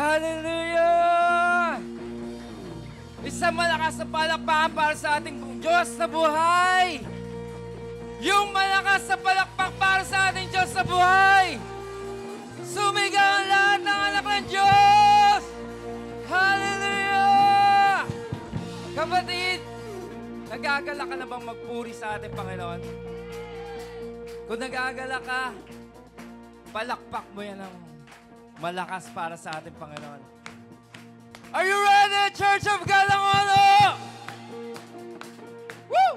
Hallelujah! Isang malakas na palakpakan para sa ating Diyos na buhay! Yung malakas na palakpak para sa ating Diyos na buhay! Sumigaw ang lahat ng anak ng Diyos! Hallelujah! Kapatid, nag-aagala ka na bang magpuri sa ating Panginoon? Kung nag-aagala ka, palakpak mo yan ng malakas para sa ating Panginoon. Are you ready, Church of Galangono? Woo!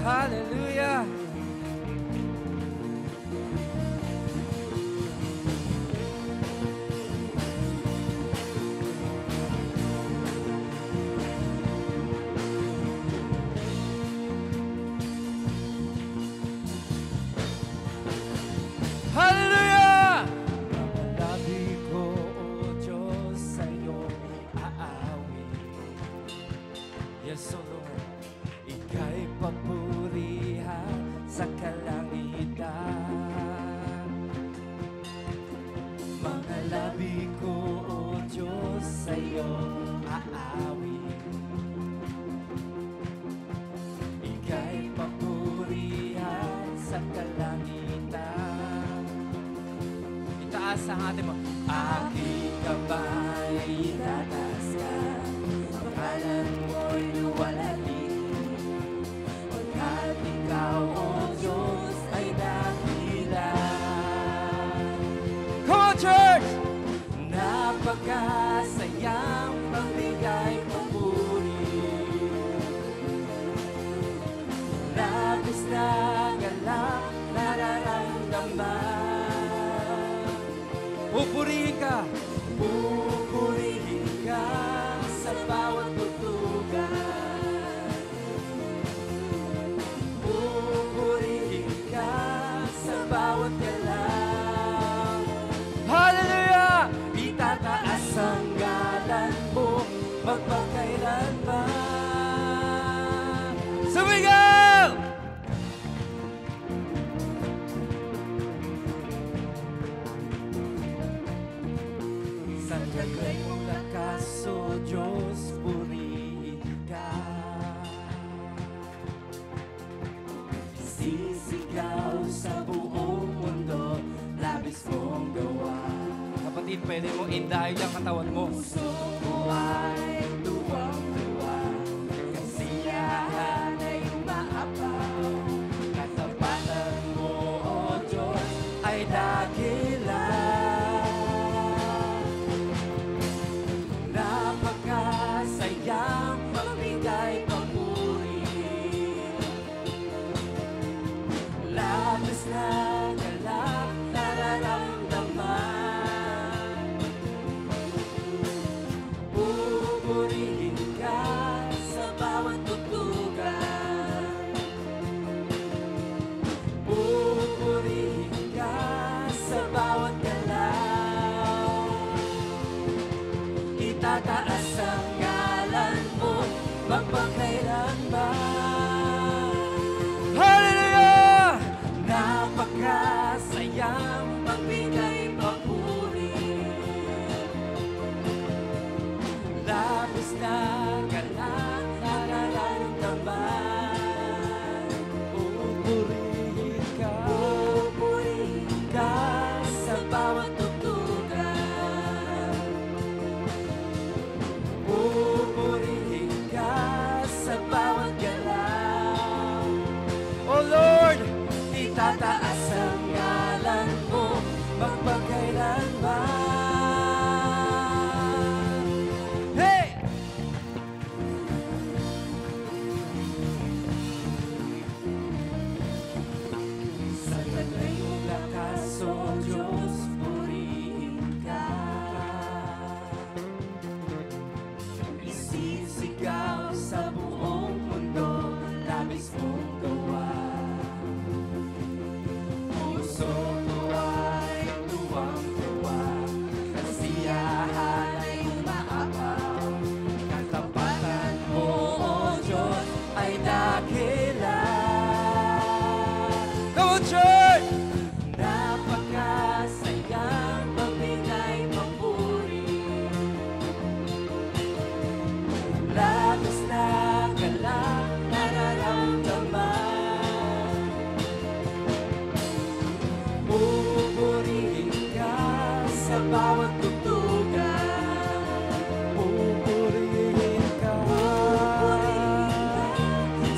Hallelujah! Hallelujah! Ang labi ko, O Diyos, sa'yo aawi. Yes, O Lord, ika'y papurihan sa kalangitan. Mga labi ko, O Diyos, sa'yo aawi. Ika'y papurihan sa kalangitan. Itaas ang ating mo. Aking kamay itataas ka, pangalan mo'y luwalhati. Pagkat ikaw, O Diyos, ay dakila. Come on, church! Napakasayang pagbigay papuri. Labis na galak nararamdaman. Pupurihin ka! Pupurihin ka sa bawat tutugan. Pupurihin ka sa bawat galaw. Hallelujah! Itataas ang ngalan mo magpakailanman. Sumigaw! Sa taglay mong lakas, O Diyos, purihin ka. Sisigaw sa buong mundo, labis mong gawa. Kapatid, pwede mong indahin ang katawan mo. Puso ko ay tuwang-tuwa, kasiyahan ay umaapaw. Katapatan mo, O Diyos, ay dakila. Napakasayang magbigay papuri. Labis na galak nararamdaman. Pupurihin ka sa bawat tutugan. Pupurihin ka sa bawat galaw. Itataas ang ngalan mo magpakailanman. Hallelujah! Napakasayang pagbigay papuri. Labis na galak nararamdaman. Pupurihin ka. Pupurihin ka sa bawat tutugan. Pupurihin ka sa bawat galaw. Oh Lord, itataas ang ngalan mo magpakailanman. Hey! Sa taglay mong lakas, O Diyos, purihin ka. Isisigaw sa buong mundo, labis mong gawa.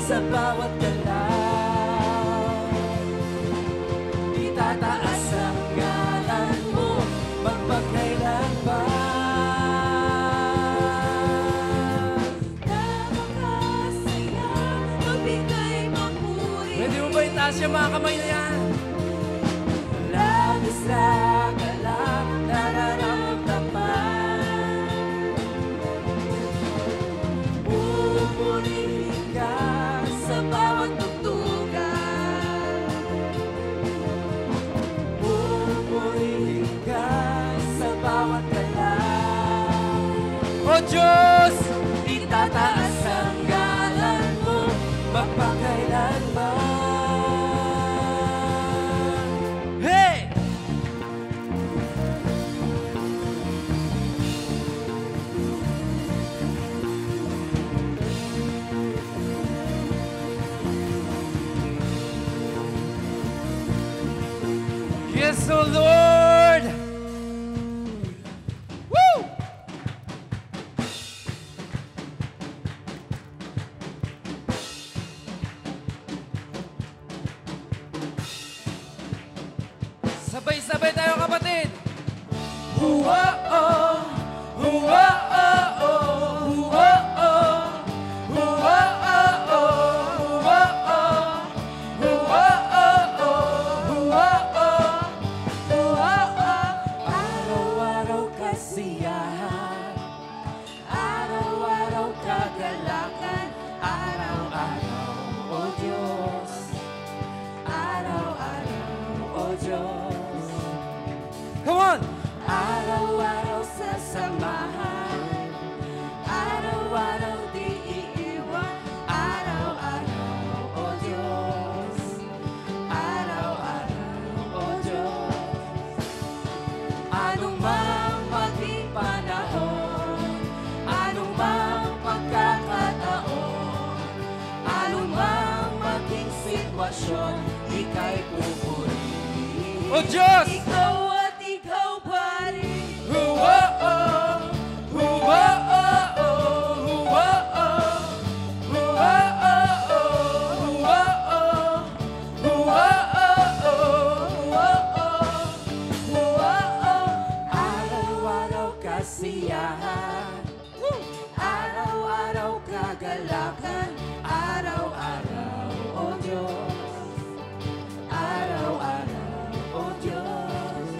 sa bawat galaw. Itataas ang ngalan mo magpakailanman. Napakasaya, magbigay mapuri. Pwede mo ba itaas yung mga kamay na yan? Labis na galak, nararamdaman. Pupurihin ka sa bawat tugtugan. Pupurihin ka sa bawat galaw. O Diyos! Itataas ang ngalan mo magpakailanman. Hey! Yes, O Lord! Woo! Sabay-sabay tayo, kapatid! Hua-oh, hua-oh, hua-oh, hua-oh, hua-oh, hua-oh, hua-oh, hua-oh. Araw-araw kasiyahan, araw-araw kagalakan, araw-araw, O Diyos, araw-araw, O Diyos. Come on! Araw-araw sa samahan, araw-araw di iiwan, araw-araw, O Diyos, araw-araw, O Diyos. Anumang maging panahon, anumang pagkakataon, anumang maging sitwasyon, ika'y pupurihin. O Diyos! Ikaw at ikaw pa rin. Hua-oh! Hua-oh! Hua-oh! Hua-oh! Hua-oh! Hua-oh! Araw-araw kasiyahan, araw-araw kagalakan, araw-araw, O Diyos, araw-araw, O Diyos.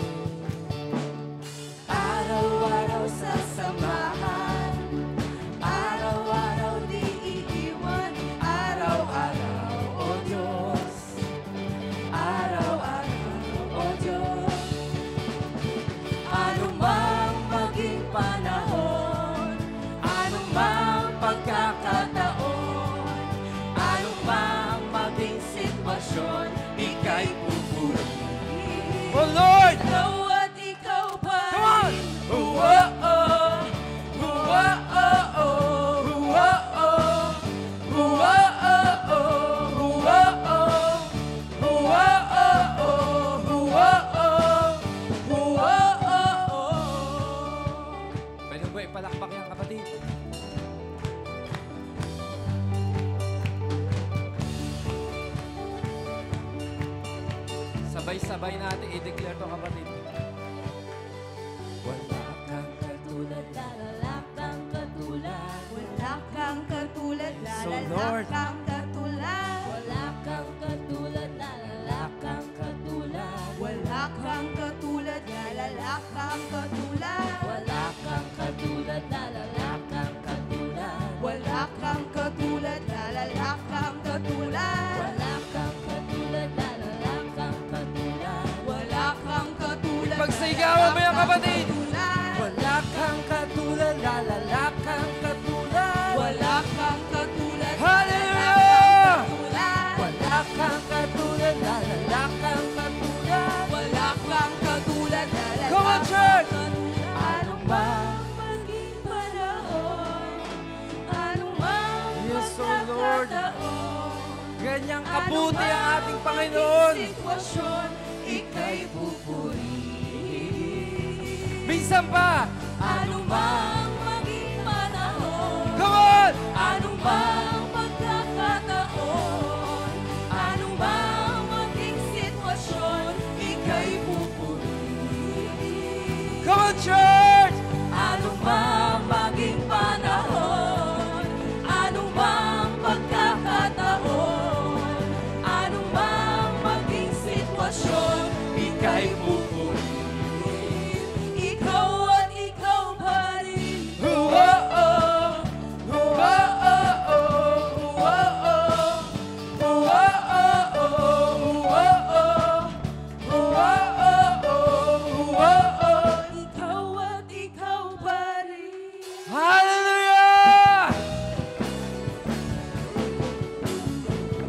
Araw-araw sa samahan, araw-araw di iiwan, araw-araw, O Diyos, araw-araw, O Diyos. Anumang maging panahon, anumang pagkakataon, anumang maging sitwasyon, ika'y pupurihin. Oh Lord! Ikaw at ikaw pa Come on! rin. Hua-oh! Hua-oh! Hua-oh! Hua-oh! Hua-oh! Hua-oh! Hua-oh! Hua-oh! Pwede ba ipalakpak yan, kapatid? Sabay-sabay natin i-declare to, kapatid. Wala kang katulad, lalala kang katulad. Wala kang katulad, So, lalala Lord, kang katulad. Wala kang katulad, lalala kang katulad. Wala kang katulad, lalala kang katulad. Wala kang katulad, lalala kang katulad. Wala kang katulad, lalala kang katulad. Wala kang katulad, lalala kang katulad. Wala kang katulad. Pagsigawan mo yan, kapatid! Wala kang katulad, lalala kang katulad. Wala kang katulad, Hallelujah! wala kang katulad, lalala kang katulad. Wala kang katulad, lalala Come on, church! Anong mang maging panahon, anong mang Yes, O Lord. pagkakataon, Ganyang kabuti ang ating Panginoon. sitwasyon, ika'y pupurihin. Minsan pa! Anumang maging panahon, Come on! anumang pagkakataon,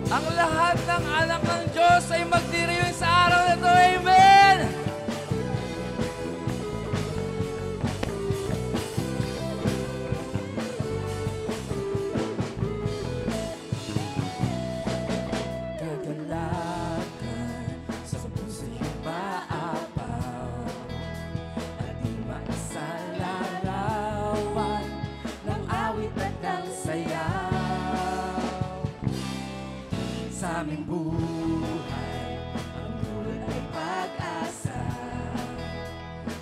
Ang lahat ng anak ng Diyos ay magdiriwang sa araw na ito. Amen! Gagalakan sa puso yung maapaw at di maisalarawan ng awit at ng sayaw. Sa aming buhay, ang dulot ay pag-asa.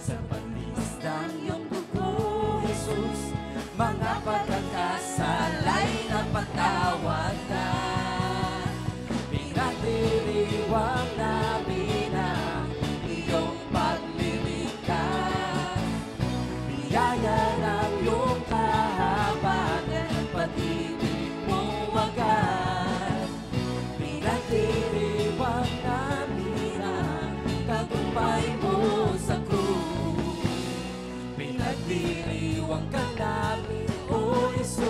Sa paglinis ng iyong dugo, Jesus, mga pagkakasalay na patawad na. Pinagdiriwang namin ang iyong pagliligtas. Biyaya ng iyong kahabaan at pag-ibig mong wagas. Pinagdiriwang namin ang tagumpay mo sa krus. Pinagdiriwang ka namin, O Jesus.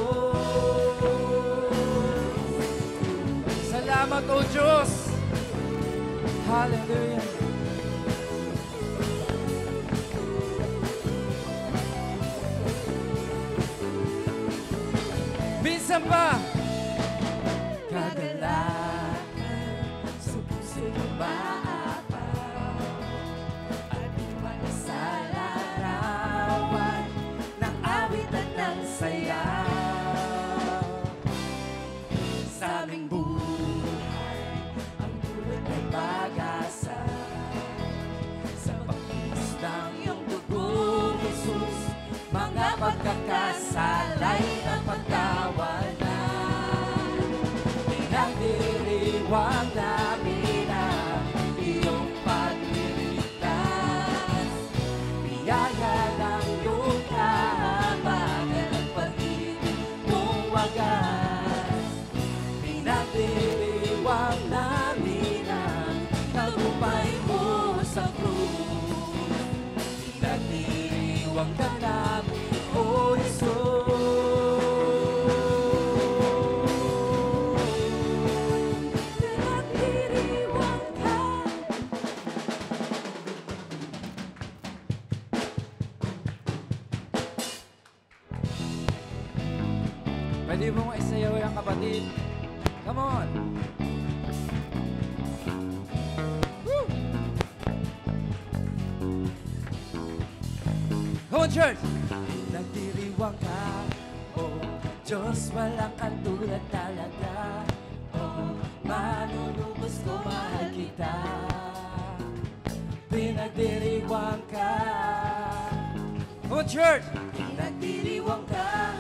Salamat, O Diyos! Hallelujah! Minsan pa! Gagalakan sa puso ng maapaw at di maisalarawan ng awit at ng sayaw. Sa aming buhay, ang dulot ay pag-asa. Sa pagkilos ng iyong dugo, Jesus, mga pagkakasalay na pagtawanan. Pinagdiriwang namin ang iyong pagliligtas. Biyaya ng iyong kahabaan at pag-ibig mong wagas. Pinagdiriwang namin ang tagumpay mo sa krus. Pinagdiriwang ka namin, O Jesus. Pinagdiriwang ka. Pwede mong isayaw yan, kapatid. Come on! Woo! Come on, church! Nagdiriwang ka, oh Diyos, walang katulad talaga. Oh, manunubos ko, mahal kita. Pinagdiriwang ka. Come on, church! Pinagdiriwang ka,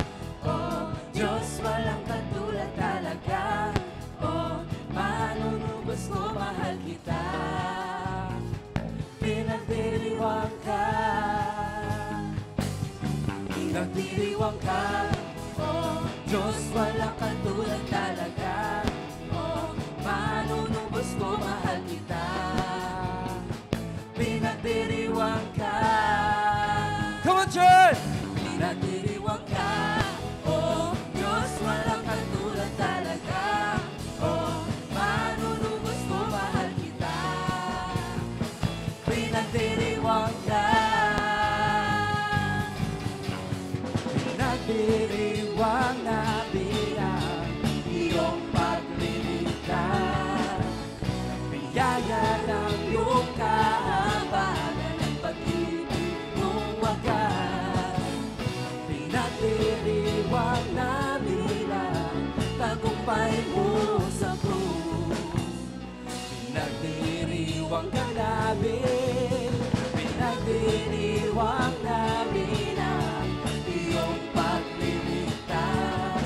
oh Diyos, walang katulad talaga. Oh, manunubos ko, mahal kita. Pinagdiriwang ka. Pinagdiriwang ka, oh Diyos, walang katulad talaga. Oh, manunubos ko, mahal kita. Pinagdiriwang ka. Come on, church! Pinagdiriwang ka, oh Diyos, walang katulad talaga. Oh, manunubos ko, mahal kita. Pinagdiriwang ka. Pinagdiriwang namin ang iyong pagliligtas. Biyaya ng iyong kahabaan at pag-ibig mong wagas. Pinagdiriwang namin ang tagumpay mo sa krus. Pinagdiriwang ka namin. Pinagdiriwang namin ang iyong pagliligtas.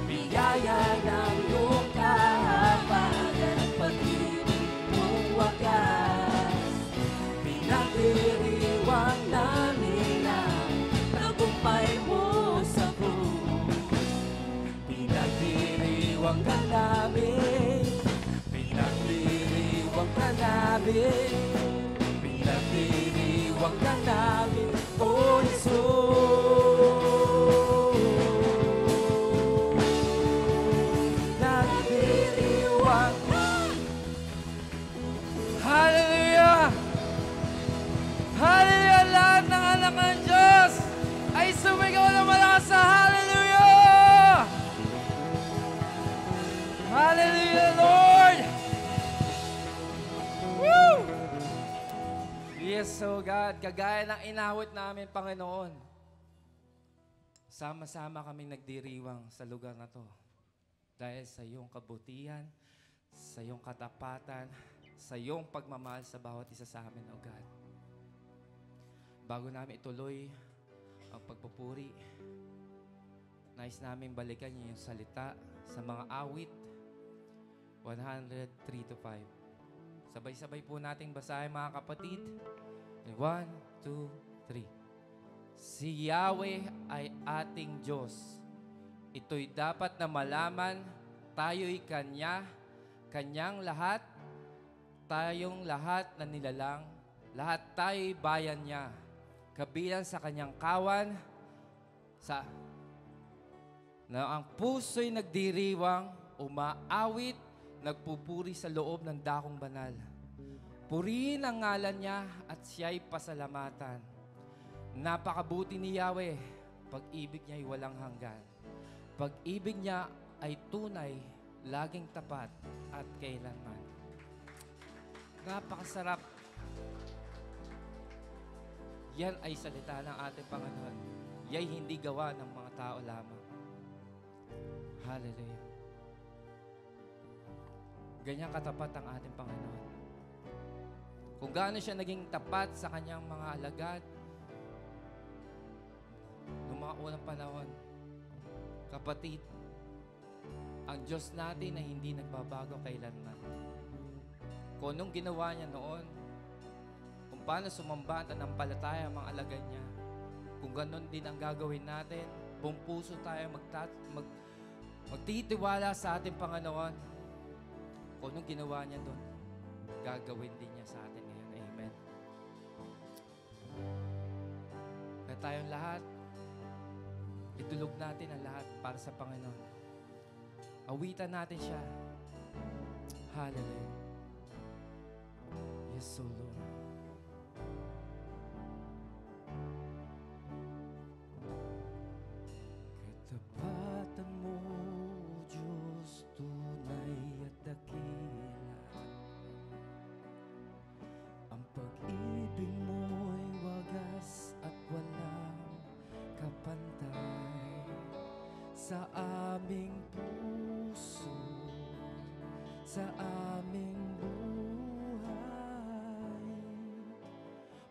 Biyaya ng iyong kahabaan at pag-ibig mong wagas. Pinagdiriwang namin ang tagumpay mo sa krus. Pinagdiriwang ka namin. Pinagdiriwang ka namin. Pinagdiriwang ka namin, O Jesus. Nagdiriwang Hallelujah, Lord! Woo! Yes, so God, kagaya ng inawit namin, Panginoon, sama-sama kaming nagdiriwang sa lugar na to. Dahil sa iyong kabutihan, sa iyong katapatan, sa iyong pagmamahal sa bawat isa sa amin, O God. Bago namin ituloy ang pagpupuri, nais namin balikan niyo yung salita sa mga awit 103 to 5. Sabay-sabay po nating basahin, mga kapatid. 1, 2, 3. Si Yahweh ay ating Diyos. Ito'y dapat na malaman, tayo'y Kanyang lahat, tayong lahat na nilalang, lahat tayo'y bayan niya. Kabilang sa Kanyang kawan, na ang puso'y nagdiriwang, umaawit, nagpupuri sa loob ng dakong banal. Purihin ang ngalan niya at siya'y pasalamatan. Napakabuti ni Yahweh, pag-ibig niya'y walang hanggan. Pag-ibig niya ay tunay, laging tapat at kailanman. Napakasarap. Yan ay salita ng ating Panginoon. Ya'y hindi gawa ng mga tao lamang. Hallelujah. Ganyan katapat ang ating Panginoon. Kung gaano siya naging tapat sa kanyang mga alagad noong mga unang panahon, kapatid, ang Diyos natin ay hindi nagbabago kailanman. Kung anong ginawa niya noon, kung paano sumamba at nanampalataya ang mga alagad niya, kung ganon din ang gagawin natin, buong puso tayo magtitiwala sa ating Panginoon. Kung anong ginawa niya doon, gagawin din niya sa atin ngayon. Amen. Kaya tayong lahat, itulog natin ang lahat para sa Panginoon. Awitan natin siya. Hallelujah. Yes, O Lord. Katapatan mo, Diyos, tunay at dakila. Ang pag-ibig mo'y wagas at walang kapantay sa aming puso, sa aming buhay.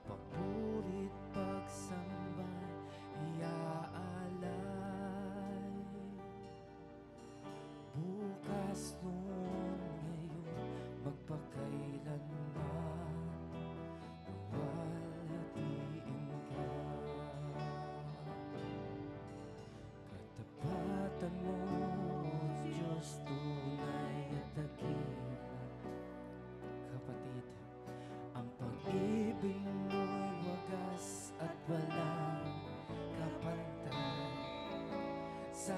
Papurit pagsamba, iaalay. Bukas noon, ngayon, magpakailanman, luwalhatiin ka. Katapatan mo, Diyos, tunay at dakila. Kapatid, ang pag-ibig mo'y wagas at walang kapantay sa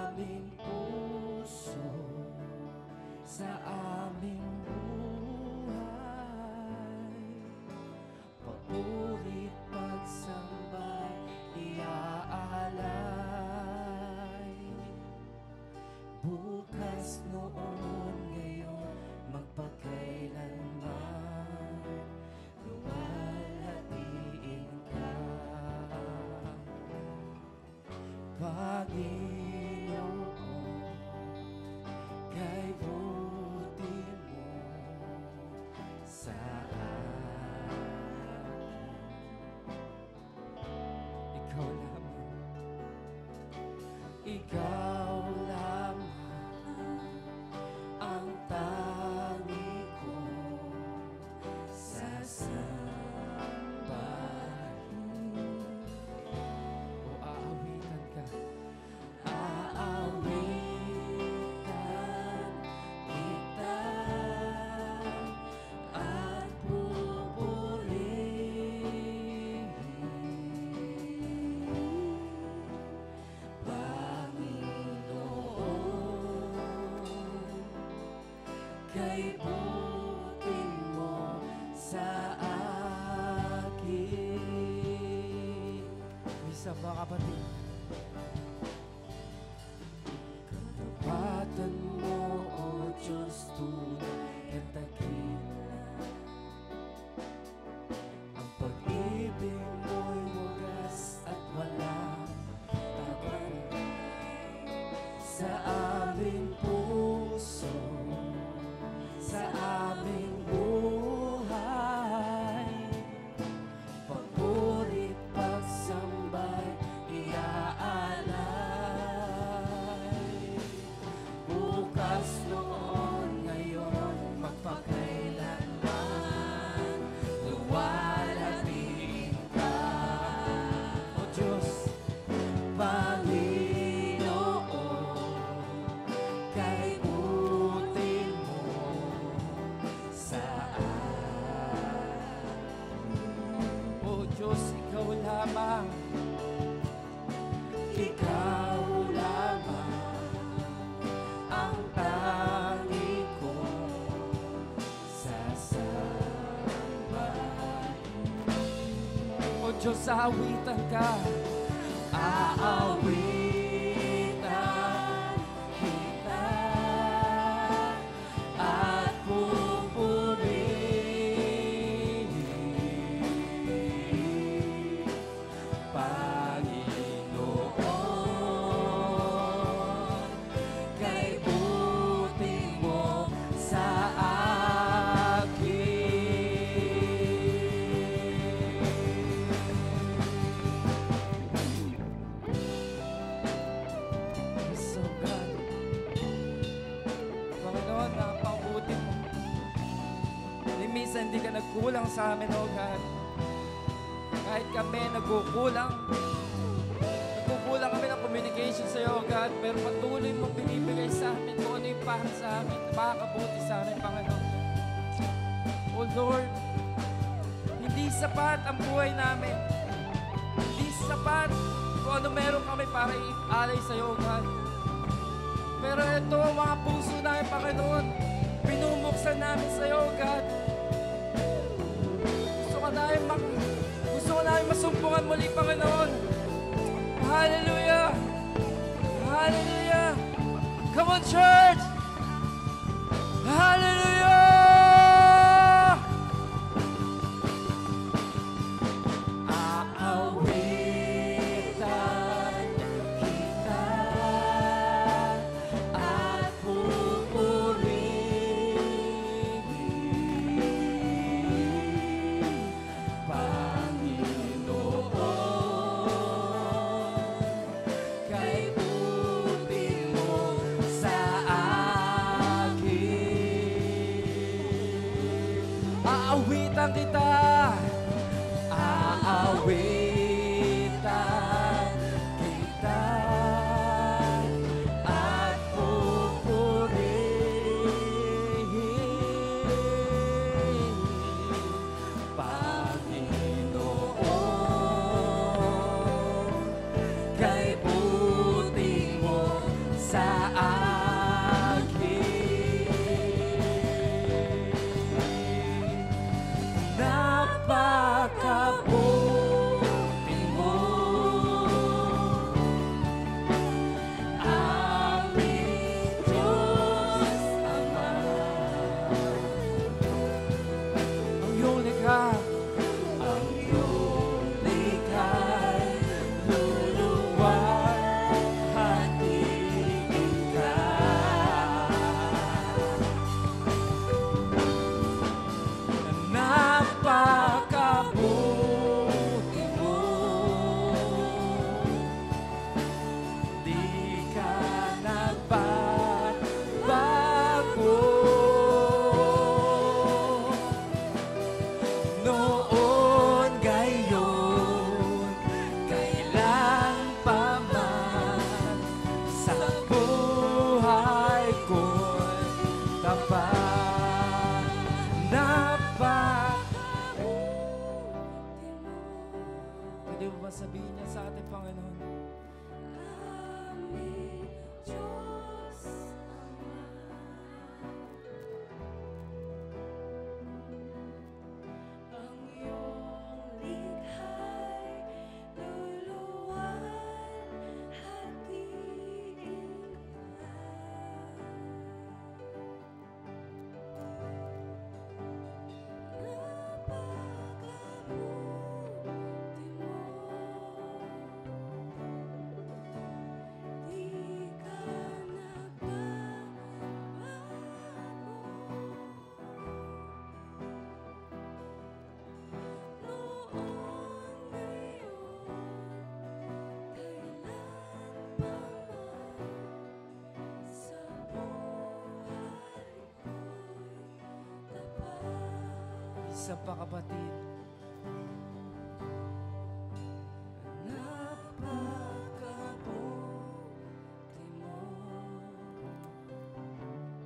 aming puso, sa aming buhay. Papurit pagsambay, iaalay. Bukas noon, ngayon, magpakailanman, luwalhatiin ka. Panginoon, kay buti mo sa akin. Ikaw lamang, ikaw lamang ang tangi ko sasambahin. O aawitan ka, aawitan kita at pupurihin. Panginoon, kay buti mo sa akin. Isa ba, kapatid? Katapatan mo, O Diyos, aawitan ka. Aawitan kita at pupurihin, Panginoon, kay buti mo sa akin. So God, Panginoon, napakabuti mo. Minsan hindi ka nagkulang sa amin, O God. Kahit kami nagkukulang kami ng communication sa iyo, O God, pero patuloy mo binibigay sa amin kung ano yung para sa amin, makakabuti sa amin, Panginoon. O Lord, hindi sapat ang buhay namin. Hindi sapat kung ano meron kami para i-alay sa iyo, O God. Pero ito ang mga puso namin, Panginoon. Pinumuksan namin sa iyo, O God. Gusto ko namin masumpungan muli, Panginoon. Hallelujah! Hallelujah! Come on, church! Hallelujah! Aawitan kita at pupurihin, Panginoon, kay buti mo sa akin. Aawitan kita, aawitan kita at pupurihin, Panginoon, kay buti mo sa akin. Napakabuti mo, aming Diyos Ama. Ang iyong likha, ang iyong likha'y luluwalhatiin ka. Napakabuti mo, di ka nagbabago. Noon, ngayon, kailan pa man, sa buhay ko'y tapat. Pwede mo ba sabihin niya sa ating Panginoon? Aming Diyos Ama. Ang iyong likha'y luluwalhatiin ka. Isa pa, kapatid. Napakabuti mo.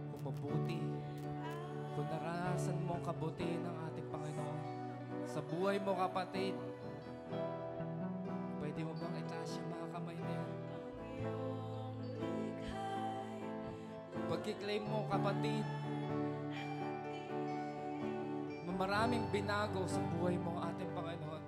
Kung mabuti, kung naranasan mo ang kabutihan ng ating Panginoon sa buhay mo, kapatid, pwede mo bang itaas yung mga kamay na yan? Pagkiklaim mo, kapatid, maraming binago sa buhay mo ang ating Panginoon.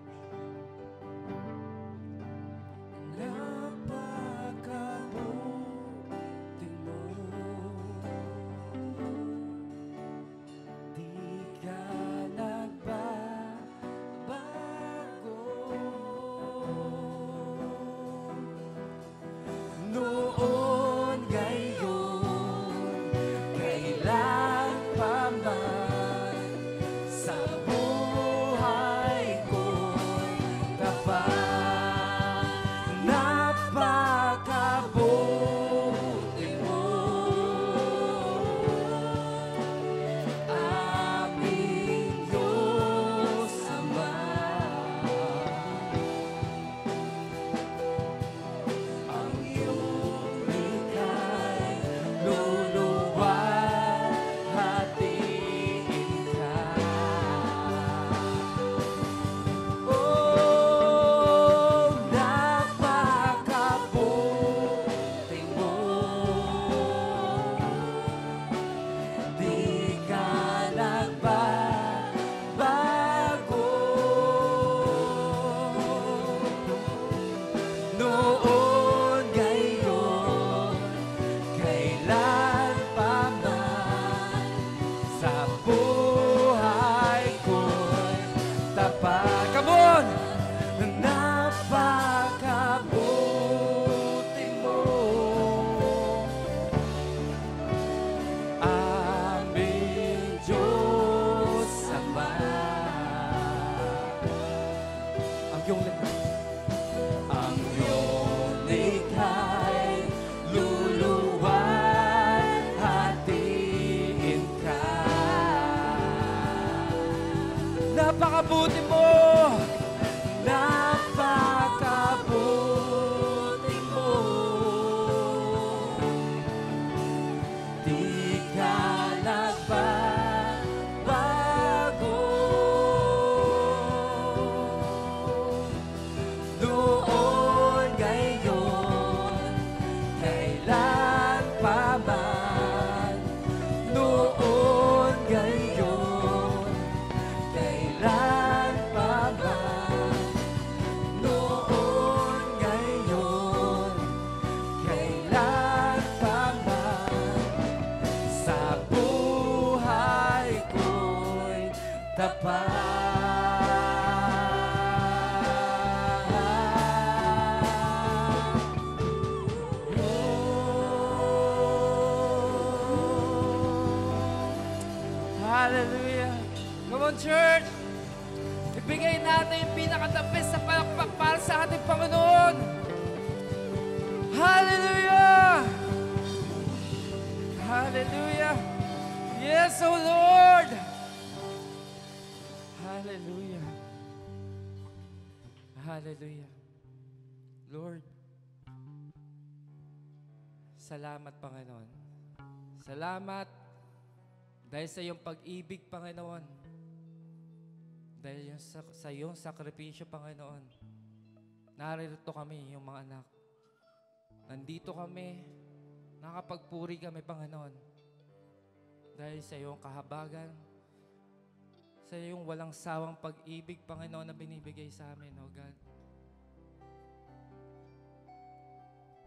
napakabuti mo. Napakabuti mo. Di ka nagbabago. Noon, ngayon, kailan pa man. Noon, ngayon, kailan pa man. Noon, ngayon, kailan pa man. Sa buhay ko'y Hallelujah. Come on, church. Ibigay natin yung pinakatapis sa palakpak para sa ating Panginoon. Hallelujah. Hallelujah. Yes, O Lord. Hallelujah. Hallelujah. Lord, salamat, Panginoon. Salamat dahil sa iyong pag-ibig, Panginoon. Dahil sa iyong sakripisyo, Panginoon. Narito kami, yung mga anak. Nandito kami, nakapagpuri kami, Panginoon. Dahil sa iyong kahabagan, sa iyong walang sawang pag-ibig, Panginoon, na binibigay sa amin, O God.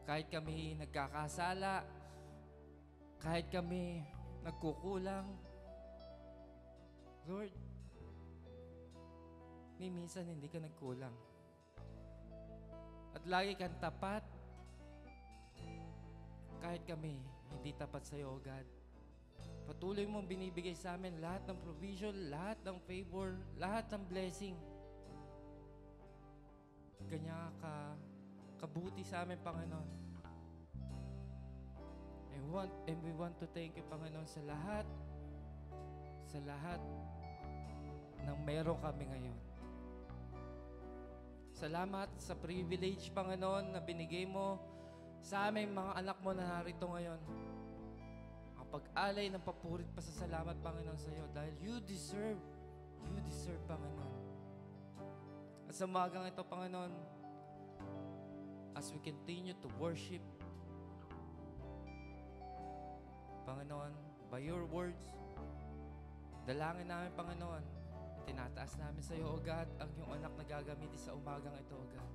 Kahit kami nagkakasala, kahit kami nagkukulang, Lord, minsan hindi ka nagkulang. At lagi kang tapat, kahit kami hindi tapat sa iyo, O God. Patuloy mong binibigay sa amin lahat ng provision, lahat ng favor, lahat ng blessing. Kanya ka kabuti sa amin, Panginoon. And we want to thank you, Panginoon, sa lahat ng meron kami ngayon. Salamat sa privilege, Panginoon, na binigay mo sa aming mga anak mo na narito ngayon. Ang pag-alay ng papurit pa sa salamat, Panginoon, sa iyo. Dahil you deserve, Panginoon. At sa umagang ito, Panginoon, as we continue to worship, Panginoon, by your words, dalangin namin, Panginoon, tinataas namin sa iyo, O God, ang iyong anak na gagamitin sa umagang ito, O God.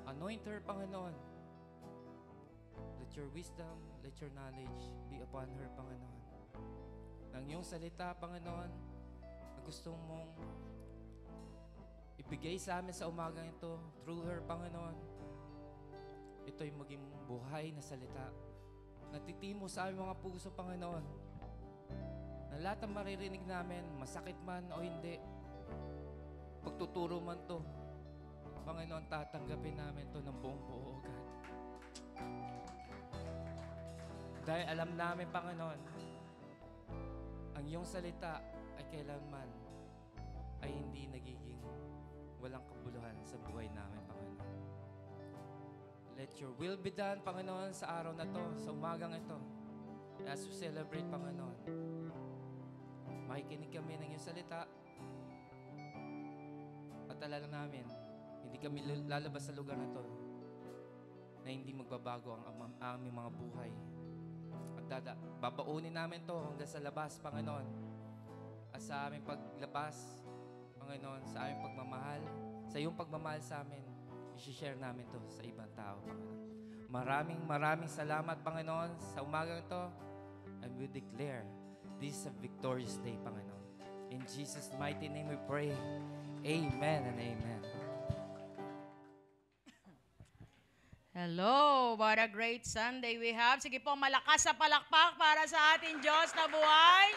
Anoint her, Panginoon. Let your wisdom, let your knowledge be upon her, Panginoon. Nang iyong salita, Panginoon, na gustong mong ibigay sa amin sa umagang ito, through her, Panginoon, ito'y maging buhay na salita. Natitimo sa aming mga puso, Panginoon, na lahat ng maririnig namin, masakit man o hindi, pagtuturo man to, Panginoon, tatanggapin namin to ng buong buo, God. Dahil alam namin, Panginoon, ang iyong salita ay kailanman ay hindi nagiging walang kabuluhan sa buhay namin, Panginoon. Let your will be done, Panginoon, sa araw na to, sa umagang ito. As we celebrate, Panginoon, makikinig kami ng iyong salita at alala namin, hindi kami lalabas sa lugar na to na hindi magbabago ang aming mga buhay. At babaunin namin to hanggang sa labas, Panginoon. At sa aming paglabas, Panginoon, sa aming pagmamahal, sa iyong pagmamahal sa amin, i-share namin to sa ibang tao, Panginoon. Maraming salamat, Panginoon, sa umagang ito. And we declare this is a victorious day, Panginoon. In Jesus' mighty name we pray. Amen and amen. Hello, what a great Sunday we have. Sige po, malakas sa palakpak para sa ating Diyos na buhay.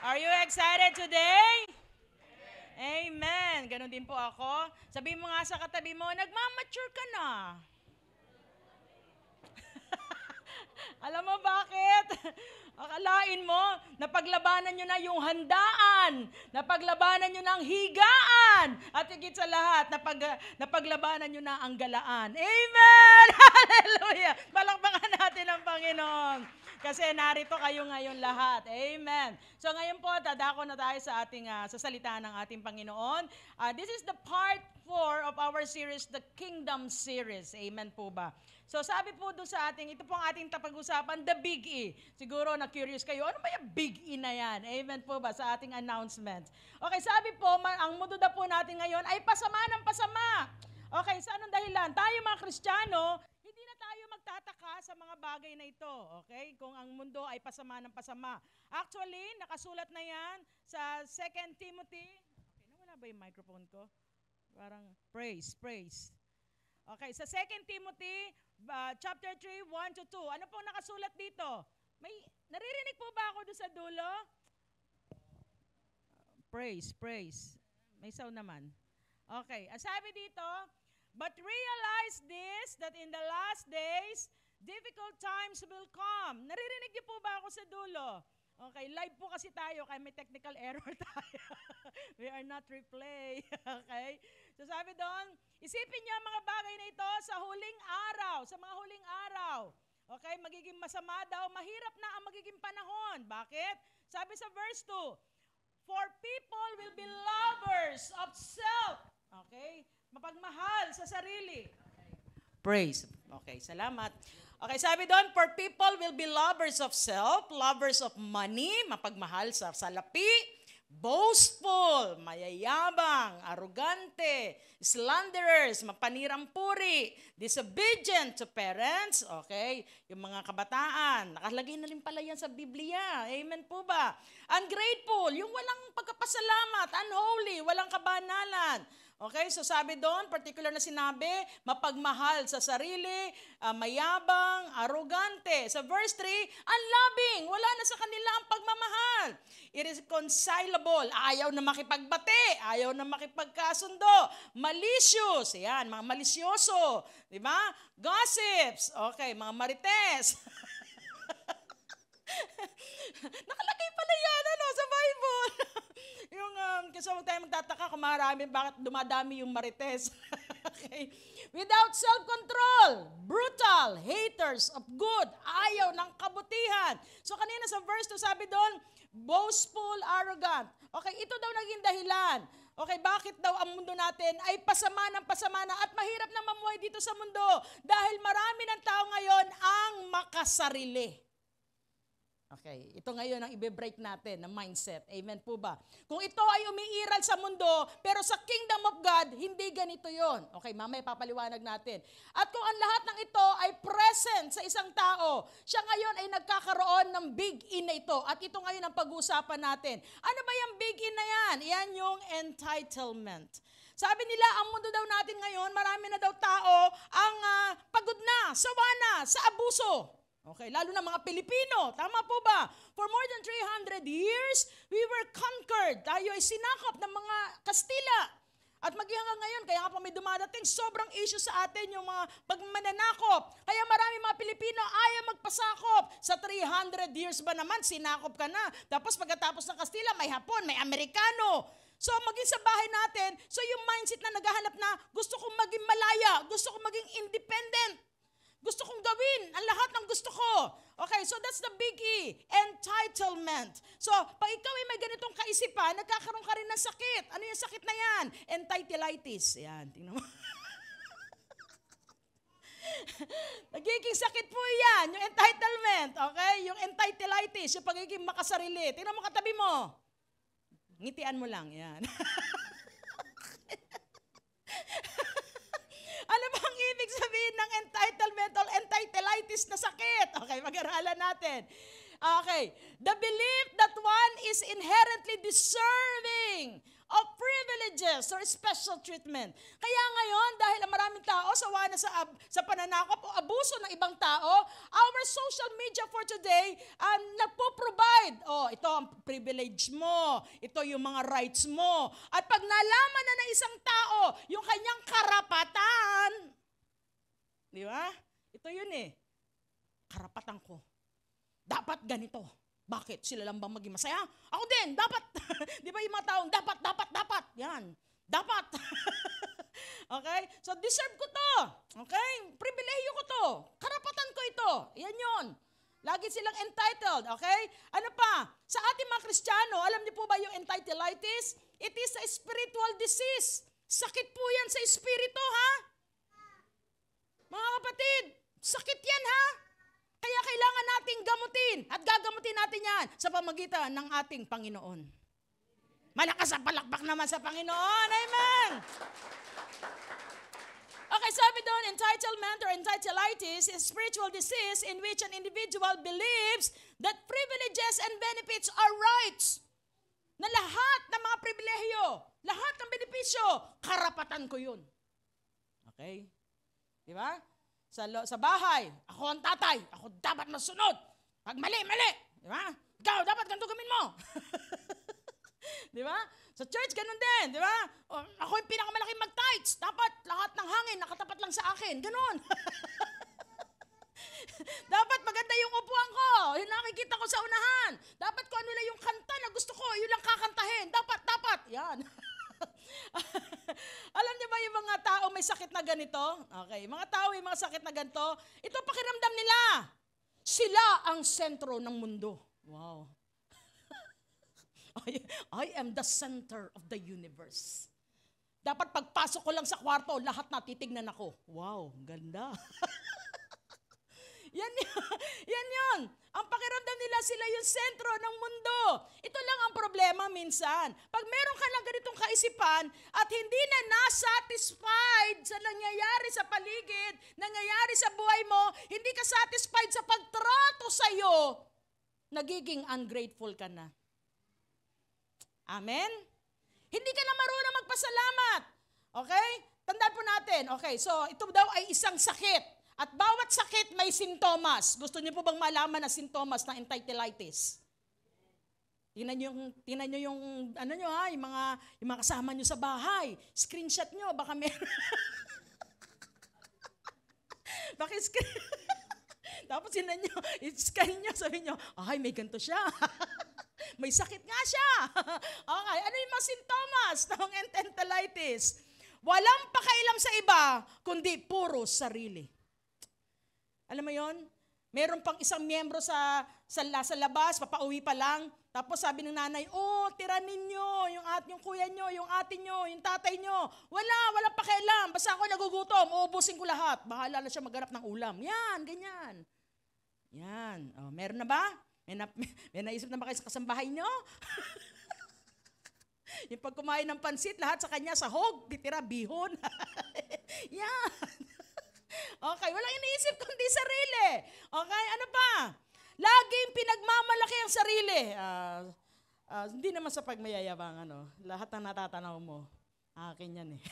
Are you excited today? Amen. Ganon din po ako. Sabihin mo nga sa katabi mo, nagmamature ka na. Alam mo bakit? Akalain mo, napaglabanan nyo na yung handaan, napaglabanan nyo na ang higaan, at higit sa lahat, napaglabanan nyo na ang galaan. Amen! Hallelujah! Palakpakan natin ang Panginoon. Kasi narito kayo ngayon lahat. Amen. So ngayon po, dadako na tayo sa ating sa salita ng ating Panginoon. This is the part 4 of our series, the Kingdom Series. Amen po ba? So sabi po doon sa ating, ito po ang ating tapag-usapan, the Big E. Siguro na-curious kayo, ano ba yung Big E na yan? Amen po ba sa ating announcement? Okay, sabi po, ang mundo na po natin ngayon ay pasama ng pasama. Okay, sa anong dahilan? Tayo mga Kristiyano, hindi na tayo magtataka sa mga bagay na ito, okay? Kung ang mundo ay pasama ng pasama. Actually, nakasulat na yan sa 2 Timothy. Okay, nawala ba yung microphone ko? Parang praise. Okay, sa 2 Timothy, chapter 3, 1-2. Ano pong nakasulat dito? Naririnig po ba ako doon sa dulo? Praise. May sound naman. Okay, sabi dito, but realize this, that in the last days, difficult times will come. Naririnig niyo po ba ako sa dulo? Okay, live po kasi tayo, kaya may technical error tayo. We are not replay. Okay? So sabi doon, isipin niyo ang mga bagay na ito sa huling araw, sa mga huling araw. Okay, magiging masama daw, mahirap na ang magiging panahon. Bakit? Sabi sa verse 2, for people will be lovers of self. Okay? Mapagmahal sa sarili. Praise. Okay, salamat. Okay, sabi doon, for people will be lovers of self, lovers of money, mapagmahal sa salapi, boastful, mayayabang, arrogante, slanderers, mapanirampuri, disobedient to parents, okay, yung mga kabataan, nakalagay na rin pala yan sa Biblia, amen po ba? Ungrateful, yung walang pagkapasalamat, unholy, walang kabanalan. Okay, so sabi doon, particular na sinabi, mapagmahal sa sarili, mayabang, arrogante. Sa verse 3, unloving, wala na sa kanila ang pagmamahal. Irreconcilable, ayaw na makipagbati, ayaw na makipagkasundo. Malicious, yan, mga malisyoso, di ba? Gossips, okay, mga marites. Nakalagay pala yan, sa Bible. Yung, kasi huwag tayo magtataka kung marami, bakit dumadami yung marites. Okay. Without self-control, brutal, haters of good, ayaw ng kabutihan. So kanina sa verse 2 sabi doon, boastful, arrogant. Okay, ito daw naging dahilan. Okay, bakit daw ang mundo natin ay pasama na at mahirap na mamuhay dito sa mundo dahil marami ng tao ngayon ang makasarili. Okay, ito ngayon ang ibe-break natin na mindset. Amen po ba? Kung ito ay umiiral sa mundo, pero sa kingdom of God, hindi ganito yon. Okay, mamaya papaliwanag natin. At kung ang lahat ng ito ay present sa isang tao, siya ngayon ay nagkakaroon ng big in na ito. At ito ngayon ang pag-uusapan natin. Ano ba yung big in na yan? Yan yung entitlement. Sabi nila, ang mundo daw natin ngayon, marami na daw tao ang pagod na, sawa na, sa abuso. Okay, lalo na mga Pilipino. Tama po ba? For more than 300 years, we were conquered. Tayo ay sinakop ng mga Kastila. At hanggang ngayon, kaya nga po may dumadating, sobrang issue sa atin yung mga pagmananakop. Kaya marami mga Pilipino ayaw magpasakop. Sa 300 years ba naman, sinakop ka na. Tapos pagkatapos ng Kastila, may Hapon, may Amerikano. So maging sa bahay natin, so yung mindset na naghahanap na gusto kong maging malaya, gusto kong maging independent. Gusto kong gawin ang lahat ng gusto ko. Okay, so that's the biggie, entitlement. So, pag ikaw ay may ganitong kaisipan, nagkakaroon ka rin ng sakit. Ano yung sakit na yan? Entitleitis. Yan, tingnan mo. Nagiging sakit po yan, yung entitlement. Okay, yung entitleitis, yung pagiging makasarili. Tingnan mo katabi mo. Ngitian mo lang, yan. Ano ba ang ibig sabihin ng entitlement or entitleitis na sakit? Okay, mag-aralan natin. Okay, the belief that one is inherently deserving of privileges or special treatment. Kaya ngayon, dahil ang maraming tao sawa na sa pananakop o abuso ng ibang tao, our social media for today nagpo-provide. Oh, ito ang privilege mo. Ito yung mga rights mo. At pag nalaman na ng isang tao yung kanyang karapatan, di ba? Ito yun karapatan ko. Dapat ganito. Bakit? Sila lang bang maging masaya? Ako din, dapat. Di ba yung mga taong dapat. Yan. Dapat. Okay? So, deserve ko to. Okay? Pribilehiyo ko to. Karapatan ko ito. Yan yun. Lagi silang entitled. Okay? Ano pa? Sa ating mga Kristiyano, alam niyo po ba yung entitleitis? It is a spiritual disease. Sakit po yan sa espiritu, ha? Mga kapatid, sakit yan, ha? Kaya kailangan nating gamutin at gagamutin natin yan sa pamagitan ng ating Panginoon. Malakas ang palakpak naman sa Panginoon. Amen! Okay, sabi doon, entitlement or entitleitis is a spiritual disease in which an individual believes that privileges and benefits are rights. Na lahat ng mga pribilehiyo, lahat ng benepisyo, karapatan ko yun. Okay? Di ba? Sa bahay, ako ang tatay, ako dapat masunod. Pag mali. Di ba? Ikaw, dapat ganito gawin mo. Di ba? Sa church, ganun din. Di ba? Ako yung pinakamalaking mag-tithes. Dapat lahat ng hangin nakatapat lang sa akin. Ganun. Dapat maganda yung upuan ko. Yung nakikita ko sa unahan. Dapat kung ano lang yung kanta na gusto ko, yun lang kakantahin. Dapat. Yan. Alam niyo ba yung mga tao may sakit na ganito? Okay, mga tao may mga sakit na ganito. Ito pakiramdam nila. Sila ang sentro ng mundo. Wow. I am the center of the universe. Dapat pagpasok ko lang sa kwarto, lahat na titignan ako. Wow, ganda. Yan yun. Ang pakiramdam nila, sila yung sentro ng mundo. Ito lang ang problema minsan. Pag meron ka ng ganitong kaisipan at hindi na na-satisfied sa nangyayari sa paligid, nangyayari sa buhay mo, hindi ka satisfied sa pagtrato sa'yo, nagiging ungrateful ka na. Amen? Hindi ka na marunong magpasalamat. Okay? Tandaan po natin. Okay, so ito daw ay isang sakit. At bawat sakit may sintomas. Gusto niyo po bang malaman na sintomas ng entitleitis? Tingnan niyo yung ano niyo ha, yung mga kasama niyo sa bahay. Screenshot niyo baka meron. Tapos i-scan niyo, sabi niyo, ay may ganito siya. May sakit nga siya. Okay, ano yung mga sintomas ng entitleitis? Walang pakailam sa iba, kundi puro sarili. Alam mo yon? Meron pang isang miyembro sa labas, papauwi pa lang. Tapos sabi ng nanay, tiranin nyo, yung kuya nyo, yung ate nyo, yung tatay nyo. Walang pakialam. Basta ako nagugutom, uubusin ko lahat. Bahala na siya maghanap ng ulam. Yan, ganyan. Yan. Meron na ba? May naisip na ba kayo sa kasambahay nyo? Yung pag kumain ng pansit, lahat sa kanya sahog, titira bihon. Yan. Okay, walang iniisip kundi sarili. Okay, ano pa? Laging pinagmamalaki ang sarili. Hindi naman sa pagmayayabang, lahat ng natatanaw mo, akin yan eh.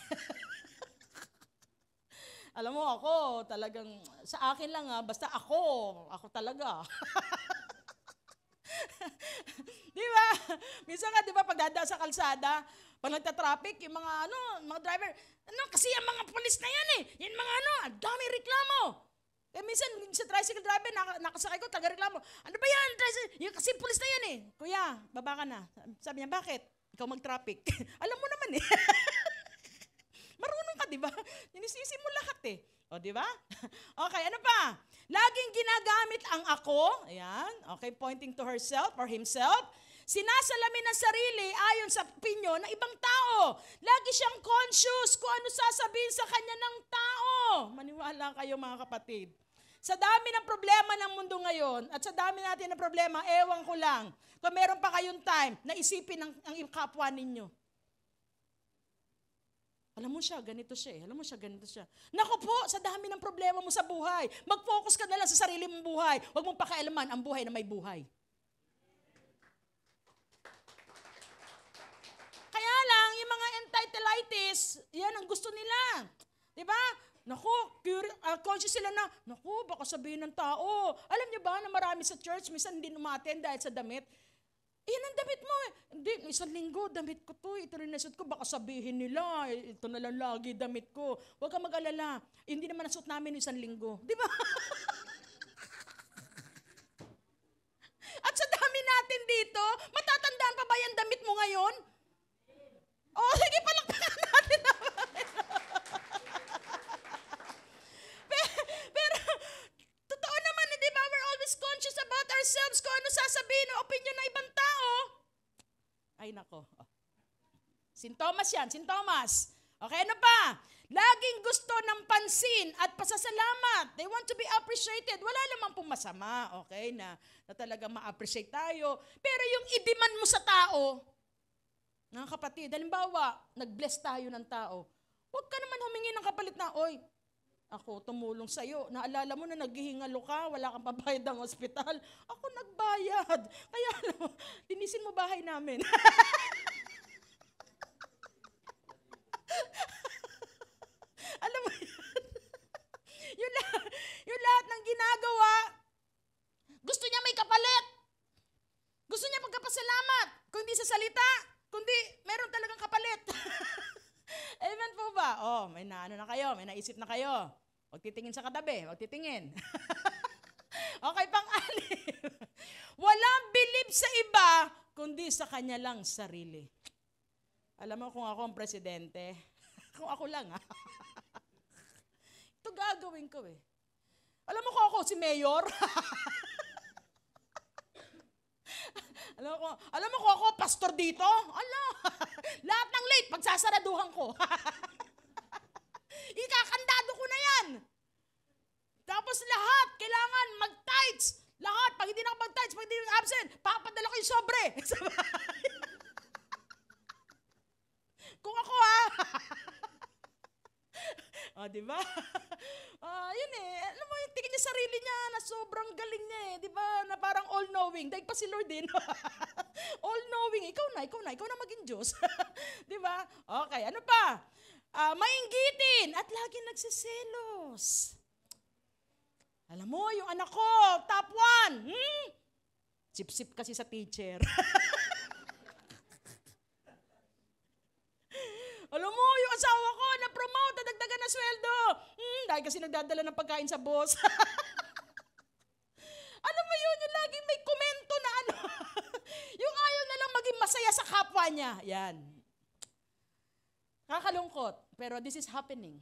Alam mo, ako talagang, sa akin lang basta ako talaga. Di ba? Minsan nga, di ba, pagdadaan sa kalsada, pag nagta-traffic, yung mga driver, kasi yung mga polis na yan eh. Yung mga dami reklamo. Minsan, sa tricycle driver, nakasakay ko, taga-reklamo. Ano ba yan? Yung kasi polis na yan eh. Kuya, baba ka na. Sabi niya, bakit? Ikaw mag-traffic. Alam mo naman eh. Marunong ka, di ba? Inisisi mo lahat eh. O, di ba? Okay, ano pa? Laging ginagamit ang ako. Ayan. Okay, pointing to herself or himself. Sinasalamin ang sarili ayon sa opinyon ng ibang tao. Lagi siyang conscious kung ano sasabihin sa kanya ng tao. Maniwala kayo mga kapatid. Sa dami ng problema ng mundo ngayon at sa dami natin ng problema, ewan ko lang, kung meron pa kayong time na isipin ang kapwa ninyo. Alam mo siya, ganito siya eh. Alam mo siya, ganito siya. Naku po, sa dami ng problema mo sa buhay, mag-focus ka na lang sa sarili mong buhay. Huwag mong pakialaman ang buhay na may buhay. Kaya lang, yung mga entitleitis, yan ang gusto nila. Diba? Naku, conscious sila na, naku, baka sabihin ng tao. Alam niyo ba na marami sa church, minsan hindi umattend dahil sa damit? Yan ang damit mo eh. Hindi, isang linggo, damit ko to. Ito rin nasot ko, baka sabihin nila, ito na lang lagi, damit ko. Huwag kang mag-alala. Hindi naman nasot namin isang linggo. Di ba? At sa dami problems, kung ano sasabihin o opinion ng ibang tao. Ay nako. Sintomas yan, sintomas. Okay, ano pa? Laging gusto ng pansin at pasasalamat. They want to be appreciated. Wala namang pong masama, okay, na talaga ma-appreciate tayo. Pero yung i-demand mo sa tao, mga kapatid, halimbawa, nag-bless tayo ng tao, huwag ka naman humingi ng kapalit na, oy, ako tumulong sa'yo. Naalala mo na naghihingalo ka, wala kang pabayad ng ospital. Ako nagbayad. Kaya, linisin mo bahay namin. Alam mo yan? yung lahat ng ginagawa, gusto niya may kapalit. Gusto niya magkapasalamat. Kung hindi sa salita, kundi meron talagang kapalit. Amen po ba? Oh, may naano na kayo, may naisip na kayo. Huwag titingin sa katabi, huwag titingin. Okay, pang-anim. Walang believe sa iba, kundi sa kanya lang sarili. Alam mo kung ako ang presidente, kung ako lang ito gagawin ko eh. Alam mo kung ako si mayor? Alam mo kung ako pastor dito? Lahat ng late, pagsasaraduhan ko. Ikakandado ko na yan. Tapos lahat, kailangan mag-tights. Lahat, pag hindi nakapag-tights, pag hindi absent, papadala ko yung sobre. Kung ako o, diba? Yun eh. Alam mo, yung tingin niya sarili niya na sobrang galing niya eh. Diba? Na parang all-knowing. Dahil pa si Lord din. All-knowing. Ikaw na maging Diyos. Diba? Okay, ano pa? Mainggitin at lagi nagsiselos. Alam mo, yung anak ko, top 1. Sip-sip kasi sa teacher. Alam mo, yung asawa ko, na-promote, nadagdagan na sweldo. Dahil kasi nagdadala ng pagkain sa boss. Alam mo yun, yung laging may komento na yung ayaw na lang maging masaya sa kapwa niya. Yan. Kakalungkot, pero this is happening.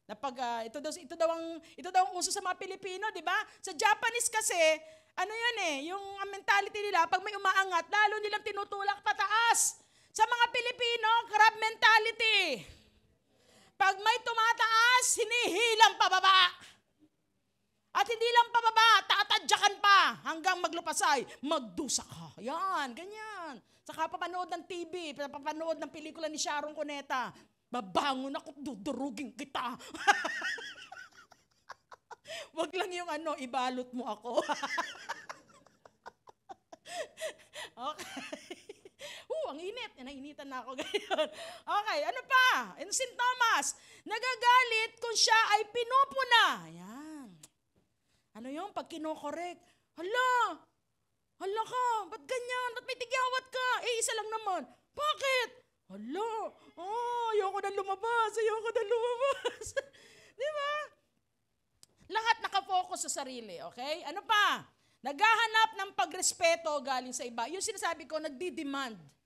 Na pag, ito daw ang uso sa mga Pilipino, di ba? Sa Japanese kasi, ano yun yung mentality nila, pag may umaangat, lalo nilang tinutulak pataas. Sa mga Pilipino, crab mentality. Pag may tumataas, hinihilang pababa. At hindi lang pababa, tatadyakan pa hanggang maglupasay. Magdusa ka. Yan, ganyan. Saka papanood ng TV, papanood ng pelikula ni Sharon Cuneta. Babangon ako, dudurugin kita. Wag lang yung ibalot mo ako. Okay. Ang init. Nainitan na ako ngayon. Okay, ano pa? St. Thomas, nagagalit kung siya ay pinupuna. Ayan. Ano yung pag kinokorek? Hala ka, ba't ganyan? Ba't may tigyawat ka? Isa lang naman. Bakit? Hala, ayoko na lumabas. Di ba? Lahat nakafocus sa sarili, okay? Ano pa? Naghahanap ng pagrespeto galing sa iba. Yung sinasabi ko, nagdi-demand.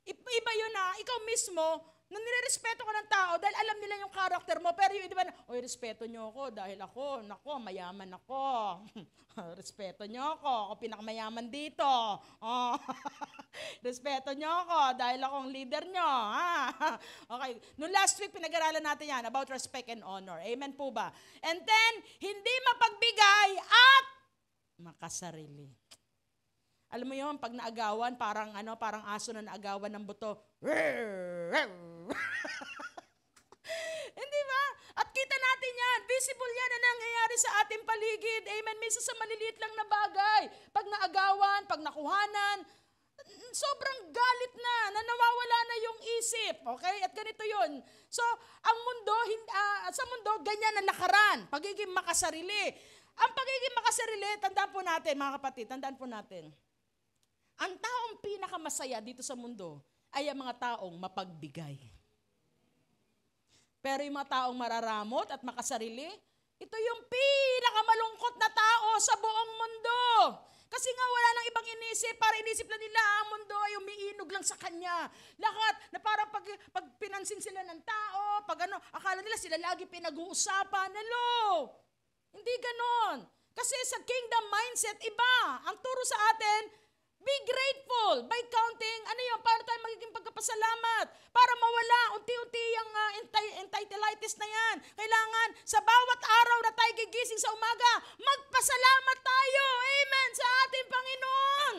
Iba yun ikaw mismo, nang nirerespeto ka ng tao dahil alam nila yung karakter mo, pero yung iba respeto nyo ako dahil ako, mayaman ako. Respeto nyo ako pinakamayaman dito. Respeto nyo ako dahil akong leader nyo. Okay, noong last week pinag-aralan natin yan about respect and honor. Amen po ba? And then, hindi mapagbigay at makasarili. Alam mo yun, pag naagawan, parang aso na naagawan ng buto. Hindi ba? At kita natin yan. Visible yan na nangyayari sa ating paligid. Amen. Minsan sa maliliit lang na bagay. Pag naagawan, pag nakuhanan, sobrang galit na nawawala na yung isip. Okay? At ganito yun. So, ang mundo, sa mundo, ganyan ang lakaran. Pagiging makasarili. Ang pagiging makasarili, tandaan po natin, mga kapatid, tandaan po natin. Ang taong pinakamasaya dito sa mundo ay ang mga taong mapagbigay. Pero yung mga taong mararamot at makasarili, ito yung pinakamalungkot na tao sa buong mundo. Kasi nga wala nang ibang inisip, para inisip na nila ang mundo ay umiinog lang sa kanya. Lahat, na parang pag pinansin sila ng tao, akala nila sila lagi pinag-uusapan. Hello! Hindi ganon. Kasi sa kingdom mindset, iba. Ang turo sa atin, be grateful by counting, paano tayo magiging pagkapasalamat? Para mawala, unti-unti yung entitleitis na yan. Kailangan, sa bawat araw na tayo gigising sa umaga, magpasalamat tayo. Amen, sa ating Panginoon.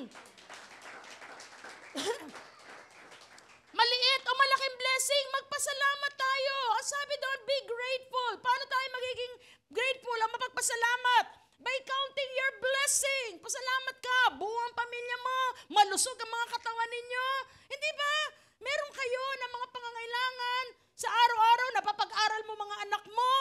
Maliit o malaking blessing, magpasalamat tayo. Ang sabi doon, be grateful. Paano tayo magiging grateful o mapagpasalamat? By counting your blessing. Pasalamat ka. Buo ang pamilya mo. Malusog ang mga katawan ninyo. Hindi ba? Meron kayo ng mga pangangailangan. Sa araw-araw, napapag-aral mo mga anak mo.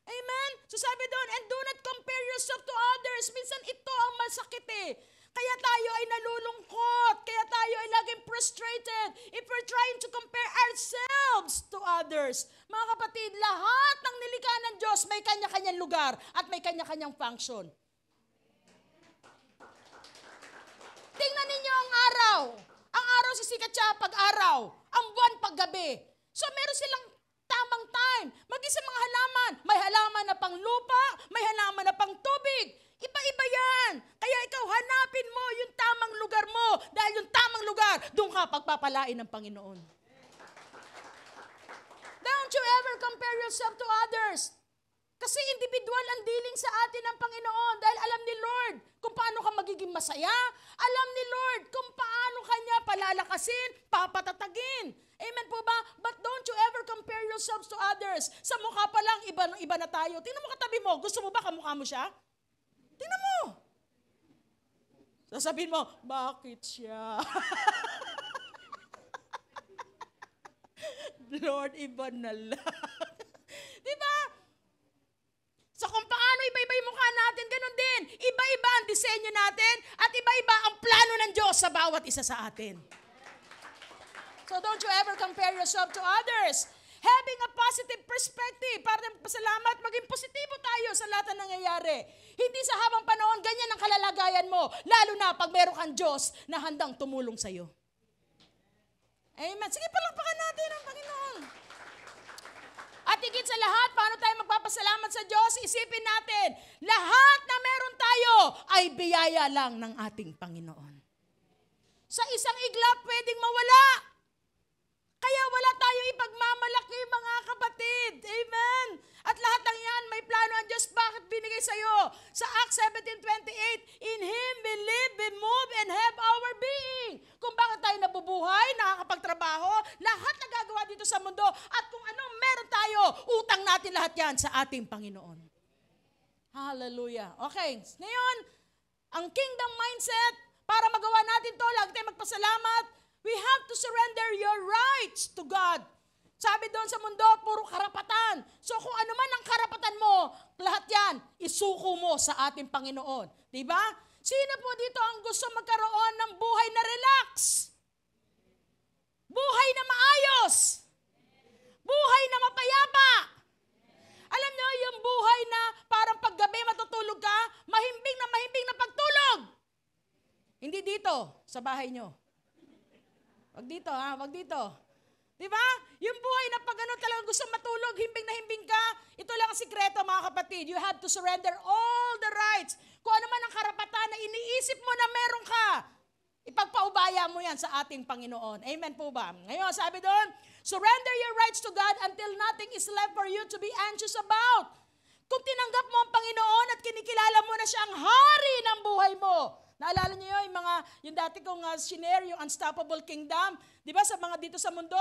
Amen? So sabi doon, and do not compare yourself to others. Minsan ito ang masakit eh. Kaya tayo ay nalulungkot. Kaya tayo ay laging frustrated. If we're trying to compare ourselves to others. Mga kapatid, lahat ng nilikha ng Diyos may kanya-kanyang lugar at may kanya-kanyang function. Tingnan ninyo ang araw. Ang araw sisikat siya pag-araw. Ang buwan pag-gabi. So meron silang tamang time. Maging sa mga halaman. May halaman na pang lupa, may halaman na pang tubig. Iba-iba yan. Kaya ikaw hanapin mo yung tamang lugar mo. Dahil yung tamang lugar, doon ka pagpapalain ng Panginoon. Don't you ever compare yourself to others. Kasi individual ang dealing sa atin ng Panginoon. Dahil alam ni Lord kung paano ka magiging masaya. Alam ni Lord kung paano kanya palalakasin, papatatagin. Amen po ba? But don't you ever compare yourselves to others. Sa mukha pa lang, iba na tayo. Tingnan mo katabi mo. Gusto mo ba kamukha mo siya? Tingnan mo. Sasabihin mo, bakit siya? Lord, iba na lang. Diba? So kung paano iba-iba yung mukha natin, ganun din. Iba-iba ang disenyo natin at iba-iba ang plano ng Diyos sa bawat isa sa atin. So don't you ever compare yourself to others. Having a positive perspective, para magpasalamat, maging positibo tayo sa lahat ng nangyayari. Hindi sa habang panahon, ganyan ang kalalagayan mo, lalo na pag meron kang Diyos na handang tumulong sa iyo. Amen. Sige, palakpakan natin ang Panginoon. At higit sa lahat, paano tayo magpapasalamat sa Diyos? Isipin natin, lahat na meron tayo ay biyaya lang ng ating Panginoon. Sa isang iglap, pwedeng mawala. Kaya wala tayo ipagmamalaki, mga kapatid. Amen. At lahat ng yan, may plano ang Diyos. Bakit binigay sa iyo? Sa Acts 17:28, in Him we live, we move, and have our being. Kung bakit tayo nabubuhay, nakakapagtrabaho, lahat na gagawa dito sa mundo, at kung anong meron tayo, utang natin lahat yan sa ating Panginoon. Hallelujah. Okay, ngayon, ang kingdom mindset, para magawa natin to, lagi tayo magpasalamat. We have to surrender your rights to God. Sabi doon sa mundo, puro karapatan. So kung ano man ang karapatan mo, lahat yan, isuko mo sa ating Panginoon. Diba? Sino po dito ang gusto magkaroon ng buhay na relax? Buhay na maayos? Buhay na mapayapa? Alam nyo, yung buhay na parang paggabi matutulog ka, mahimbing na pagtulog. Hindi dito, sa bahay nyo. Wag dito ha, wag dito. Diba? Yung buhay na pag ano talagang gusto matulog, himbing na himbing ka, ito lang ang sikreto mga kapatid. You have to surrender all the rights. Kung ano man ang karapatan na iniisip mo na meron ka, ipagpaubaya mo yan sa ating Panginoon. Amen po ba? Ngayon, sabi doon, surrender your rights to God until nothing is left for you to be anxious about. Kung tinanggap mo ang Panginoon at kinikilala mo na siya ang hari ng buhay mo, naalala niyo yung dati kong shinare, yung Unstoppable Kingdom, di ba sa mga dito sa mundo,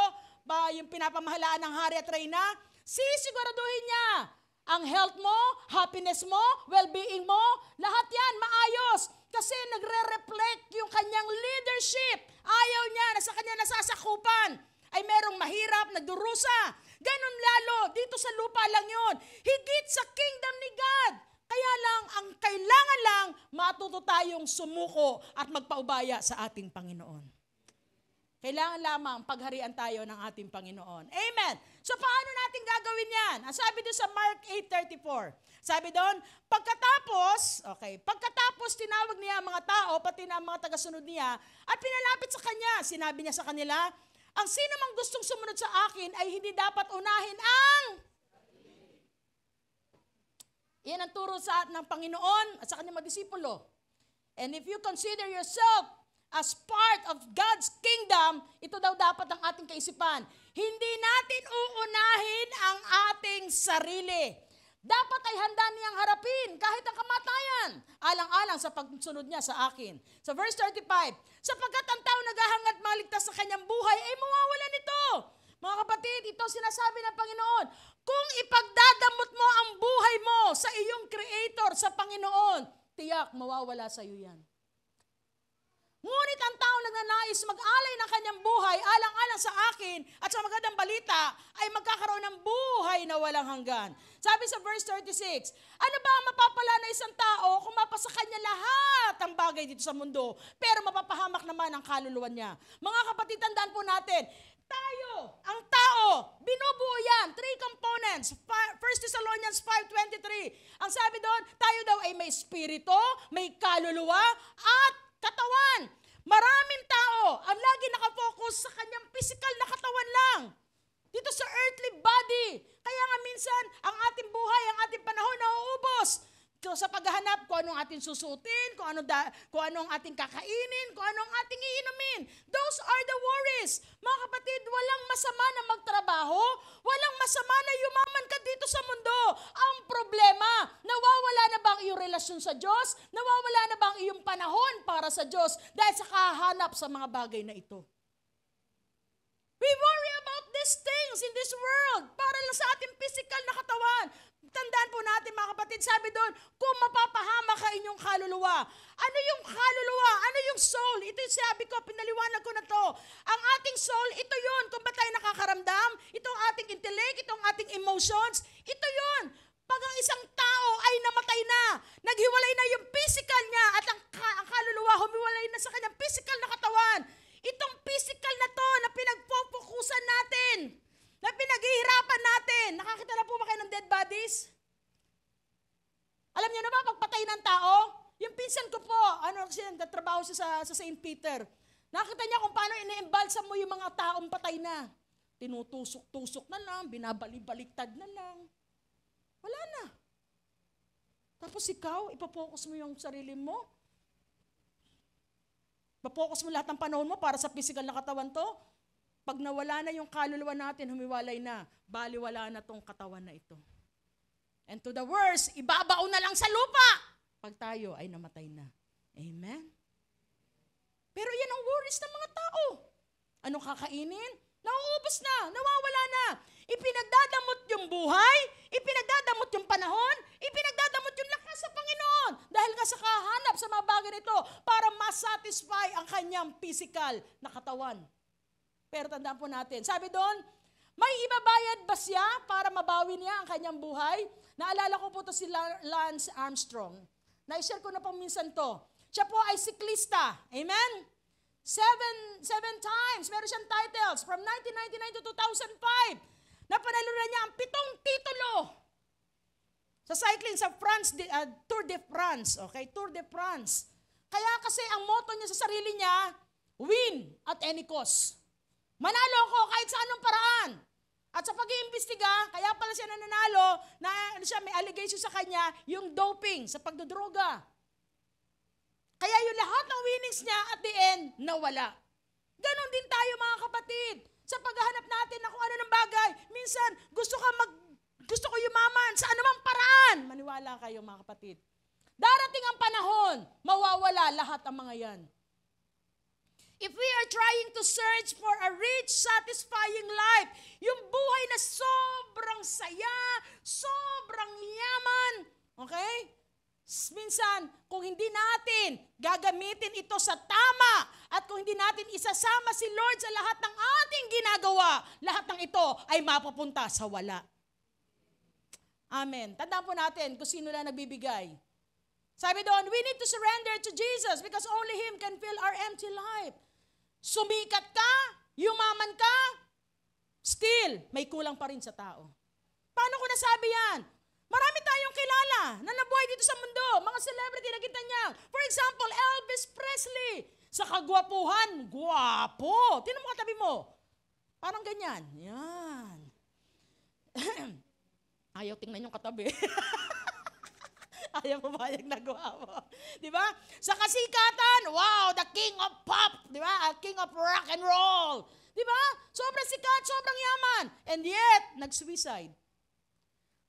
yung pinapamahalaan ng hari at reyna, sisiguraduhin niya ang health mo, happiness mo, well-being mo, lahat yan maayos. Kasi nagre-reflect yung kanyang leadership. Ayaw niya na sa kanya nasasakupan ay merong mahirap, nagdurusa. Ganun lalo, dito sa lupa lang yun. Higit sa kingdom ni God. Kaya lang, ang kailangan lang, matuto tayong sumuko at magpaubaya sa ating Panginoon. Kailangan lamang pagharian tayo ng ating Panginoon. Amen. So paano natin gagawin yan? Ang sabi doon sa Mark 8:34. Sabi doon, pagkatapos tinawag niya ang mga tao, pati na ang mga tagasunod niya, at pinalapit sa kanya, sinabi niya sa kanila, ang sino mang gustong sumunod sa akin ay hindi dapat unahin ang Yan ang turo sa ng Panginoon at sa kanyang mga disipulo. And if you consider yourself as part of God's kingdom, ito daw dapat ang ating kaisipan. Hindi natin uunahin ang ating sarili. Dapat ay handa niyang harapin kahit ang kamatayan, alang-alang sa pagsunod niya sa akin. Sa verse 35, sapagkat ang tao naghahangad maligtas sa kanyang buhay, ay mawawala nito. Mga kapatid, ito sinasabi ng Panginoon, kung ipagdadamot mo ang buhay mo sa iyong Creator, sa Panginoon, tiyak mawawala sa iyo yan. Ngunit ang tao nagnanais mag-alay ng kanyang buhay alang-alang sa akin at sa magandang balita ay magkakaroon ng buhay na walang hanggan. Sabi sa verse 36, ano ba ang mapapala na isang tao kung mapasa kanya lahat ang bagay dito sa mundo, pero mapapahamak naman ang kaluluwa niya? Mga kapatid, tandaan po natin, tayo, ang tao, binubuo yan, 3 components. 1 Thessalonians 5:23. Ang sabi doon, tayo daw ay may espiritu, may kaluluwa, at katawan. Maraming tao ang lagi nakafocus sa kanyang physical na katawan lang. Dito sa earthly body. Kaya nga minsan, ang ating buhay, ang ating panahon nauubos. Sa paghahanap kung anong ating susutin, kung anong ating kakainin, kung anong ating iinumin. Those are the worries. Mga kapatid, walang masama na magtrabaho, walang masama na yumaman ka dito sa mundo. Ang problema, nawawala na ba ang iyong relasyon sa Diyos? Nawawala na ba ang iyong panahon para sa Diyos dahil sa kahanap sa mga bagay na ito? We worry about these things in this world para lang sa ating physical na katawan. Tandaan po natin mga kapatid, sabi doon, kung mapapahama ka inyong kaluluwa. Ano yung kaluluwa? Ano yung soul? Ito yung sabi ko, pinaliwanag ko na to. Ang ating soul, ito yun. Kung ba tayo nakakaramdam, ito ang ating intellect, ito ang ating emotions, ito yun. Pag ang isang tao ay namatay na, naghiwalay na yung physical niya at ang kaluluwa humiwalay na sa kanyang physical na katawan. Itong physical na to na pinagpopokusan natin, na pinaghihirapan natin. Nakakita na po ba kayo ng dead bodies? Alam niyo na ba, pagpatay ng tao, yung pinsan ko po, nagtatrabaho siya sa St. Peter. Nakita niya kung paano ine-embalsam mo yung mga taong patay na. Tinutusok-tusok na lang, binabalik-baliktad na lang. Wala na. Tapos ikaw, ipapokus mo yung sarili mo. Papokus mo lahat ng panahon mo para sa physical na katawan to. Pag nawala na yung kaluluwa natin, humiwalay na, baliwala na tong katawan na ito. And to the worst, ibabao na lang sa lupa pag tayo ay namatay na. Amen? Pero yan ang worries ng mga tao. Anong kakainin? Nauubos na, nawawala na. Ipinagdadamot yung buhay, ipinagdadamot yung panahon, ipinagdadamot yung lakas sa Panginoon. Dahil nga sa kahanap sa mga bagay nito para masatisfy ang kanyang physical na katawan. Pero tandaan po natin, sabi doon, may ibabayad ba siya para mabawi niya ang kanyang buhay? Naalala ko po to si Lance Armstrong. Na-share ko na po minsan to. Siya po ay siklista. Amen? Seven times. Meron siyang titles from 1999 to 2005. Napanalo na niya ang 7 titulo sa cycling sa France, Tour de France. Okay? Tour de France. Kaya kasi ang motto niya sa sarili niya, win at any cost. Manalo ako kahit sa anong paraan. At sa pag-iimbestiga, kaya pala siya nananalo, may allegation sa kanya, yung doping sa pagdodroga. Kaya yung lahat ng winnings niya at the end, nawala. Ganon din tayo mga kapatid. Sa paghahanap natin na kung ano ng bagay, minsan gusto ko yumaman sa anumang paraan. Maniwala kayo mga kapatid. Darating ang panahon, mawawala lahat ang mga yan. If we are trying to search for a rich, satisfying life, yung buhay na sobrang saya, sobrang yaman, okay? Minsan, kung hindi natin gagamitin ito sa tama at kung hindi natin isasama si Lord sa lahat ng ating ginagawa, lahat ng ito ay mapupunta sa wala. Amen. Tandaan po natin kung sino na nagbibigay. Sabi doon, we need to surrender to Jesus because only Him can fill our empty life. Sumikat ka, yumaman ka, still, may kulang pa rin sa tao. Paano ko nasabi yan? Marami tayong kilala na nabuhay dito sa mundo. Mga celebrity na kita niya. For example, Elvis Presley. Sa kagwapuhan, guwapo. Tingnan mo katabi mo. Parang ganyan. Yan. Ayaw tingnan yung katabi. Ayaw mo ba yung nagawa mo? Di ba? Sa kasikatan, wow, the king of pop. Di ba? King of rock and roll. Di ba? Sobrang sikat, sobrang yaman. And yet, nag-suicide.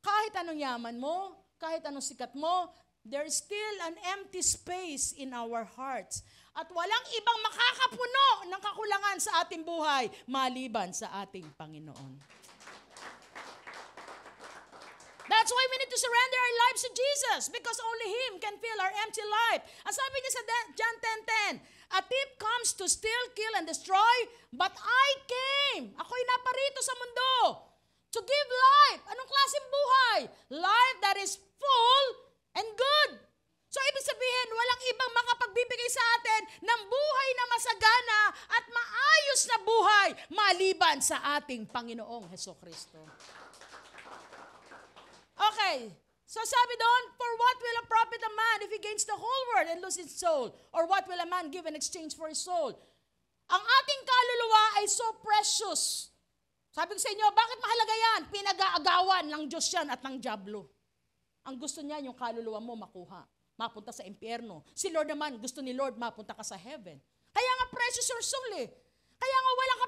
Kahit anong yaman mo, kahit anong sikat mo, there is still an empty space in our hearts. At walang ibang makakapuno ng kakulangan sa ating buhay maliban sa ating Panginoon. That's why we need to surrender our lives to Jesus because only Him can fill our empty life. Ang sabi niya sa John 10:10, a thief comes to steal, kill, and destroy, but I came. Ako'y naparito sa mundo to give life. Anong klaseng buhay? Life that is full and good. So, ibig sabihin, walang ibang makapagbibigay sa atin ng buhay na masagana at maayos na buhay maliban sa ating Panginoong Hesukristo. Okay, so sabi doon, for what will a profit a man if he gains the whole world and lose his soul? Or what will a man give in exchange for his soul? Ang ating kaluluwa ay so precious. Sabi ko sa inyo, bakit mahalaga yan? Pinag-aagawan ng Diyos yan at ng Diablo. Ang gusto niya, yung kaluluwa mo makuha. Mapunta sa impyerno. Si Lord naman, gusto ni Lord mapunta ka sa heaven. Kaya nga precious your soul eh. Kaya nga walang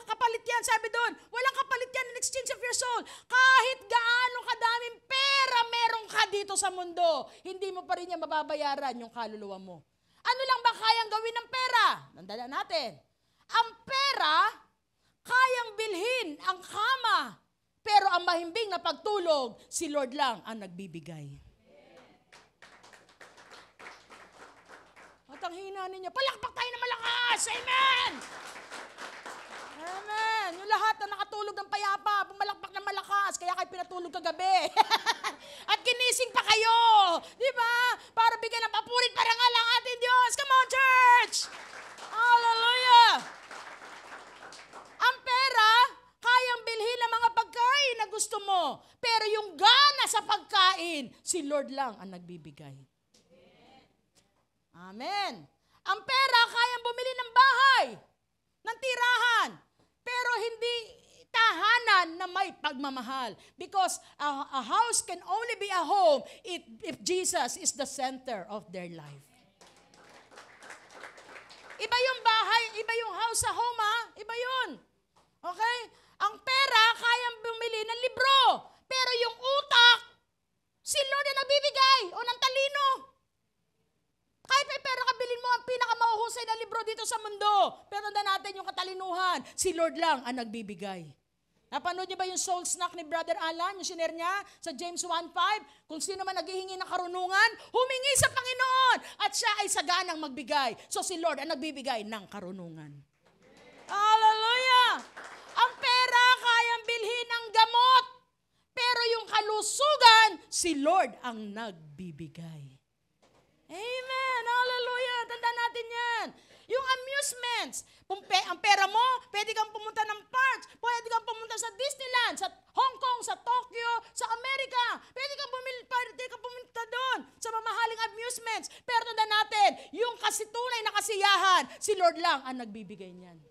kapalit yan, sabi doon. Walang kapalit yan in exchange of your soul. Kahit gaano kadaming pera meron ka dito sa mundo, hindi mo pa rin niya mababayaran yung kaluluwa mo. Ano lang ba kayang gawin ng pera? Nandala natin. Ang pera, kayang bilhin ang kama. Pero ang mahimbing na pagtulog, si Lord lang ang nagbibigay. At ang hina ninyo, palakpak tayo na malakas! Amen! Amen! Yung lahat na nakatulog ng payapa, pumalakpak ng malakas, kaya kayo pinatulog kagabi. At kinising pa kayo! Di ba? Para bigyan ng papurit parangal ang ating Diyos. Come on, church! Hallelujah! Ang pera, kayang bilhin ng mga pagkain na gusto mo. Pero yung gana sa pagkain, si Lord lang ang nagbibigay. Amen. Ang pera, kayang bumili ng bahay, ng tirahan, pero hindi tahanan na may pagmamahal. Because a house can only be a home if Jesus is the center of their life. Iba yung bahay, iba yung house sa home ha, iba yun. Okay? Ang pera, kayang bumili ng libro, pero yung utak, si Lord na nagbibigay o ng talino. Kahit may pera ka, bilhin mo ang pinakamahuhusay na libro dito sa mundo. Pero tanda natin yung katalinuhan, si Lord lang ang nagbibigay. Napanood niyo ba yung soul snack ni Brother Alan, yung share niya sa James 1:5? Kung sino man naghihingi ng karunungan, humingi sa Panginoon at siya ay saganang magbigay. So si Lord ang nagbibigay ng karunungan. Hallelujah! Ang pera kayang bilhin ng gamot, pero yung kalusugan, si Lord ang nagbibigay. Amen! Hallelujah! Tanda natin yan. Yung amusements, ang pera mo, pwede kang pumunta ng parks, pwede kang pumunta sa Disneyland, sa Hong Kong, sa Tokyo, sa Amerika. Pwede kang pumunta doon sa mamahaling amusements. Pero tanda natin, yung tunay na kasiyahan, si Lord lang ang nagbibigay niyan.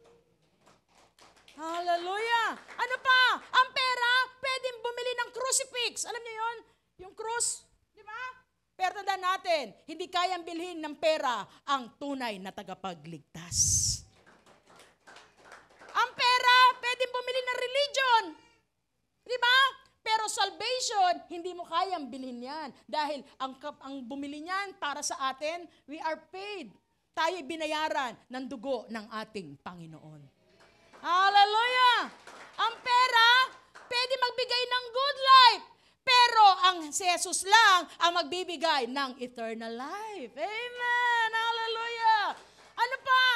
Hallelujah! Ano pa? Ang pera, pwedeng bumili ng crucifix. Alam niyo yon? Yung cross. Di ba? Pero tandaan natin, hindi kayang bilhin ng pera ang tunay na tagapagligtas. Ang pera, pwedeng bumili ng religion. Di ba? Pero salvation, hindi mo kayang bilhin yan. Dahil ang bumili niyan para sa atin, we are paid. Tayo binayaran ng dugo ng ating Panginoon. Hallelujah! Ang pera, pwede magbigay ng good life. Pero si Jesus lang ang magbibigay ng eternal life. Amen! Hallelujah! Ano pa?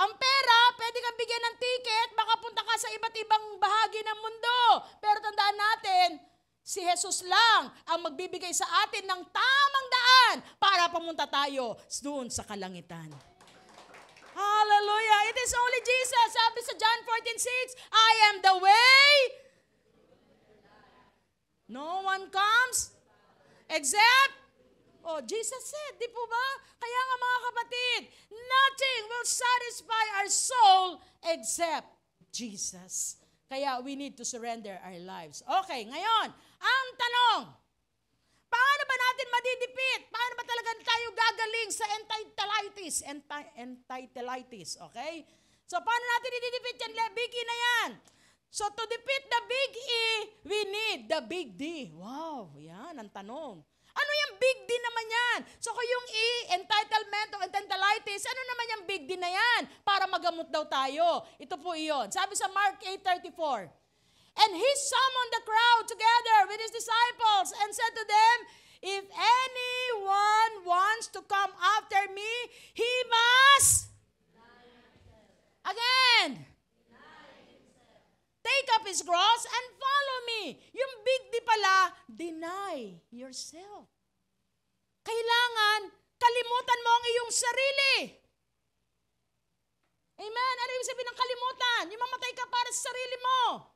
Ang pera, pwede kang bigyan ng ticket, makapunta ka sa iba't ibang bahagi ng mundo. Pero tandaan natin, si Jesus lang ang magbibigay sa atin ng tamang daan para pumunta tayo doon sa kalangitan. Hallelujah! It is only Jesus. Sabi sa John 14:6, I am the way. No one comes except, Jesus said, di po ba? Kaya nga mga kapatid, nothing will satisfy our soul except Jesus. Kaya we need to surrender our lives. Okay, ngayon, ang tanong, Paano ba natin madidipit? Paano ba talaga tayo gagaling sa entitelitis? Okay? So, paano natin ididipit yan? Big E na yan. So, to defeat the big E, we need the big D. Wow, yan ang tanong. Ano yung big D naman yan? So, kung yung E, entitlement o entitelitis, ano naman yung big D na yan? Para magamot daw tayo. Ito po iyon. Sabi sa Mark 8:34, and he summoned the crowd together with his disciples and said to them, if anyone wants to come after me, he must, again, take up his cross and follow me. Yung big D pala, deny yourself. Kailangan, kalimutan mo ang iyong sarili. Amen? Ano ibig sabihin ng kalimutan? Yung mamatay ka para sa sarili mo.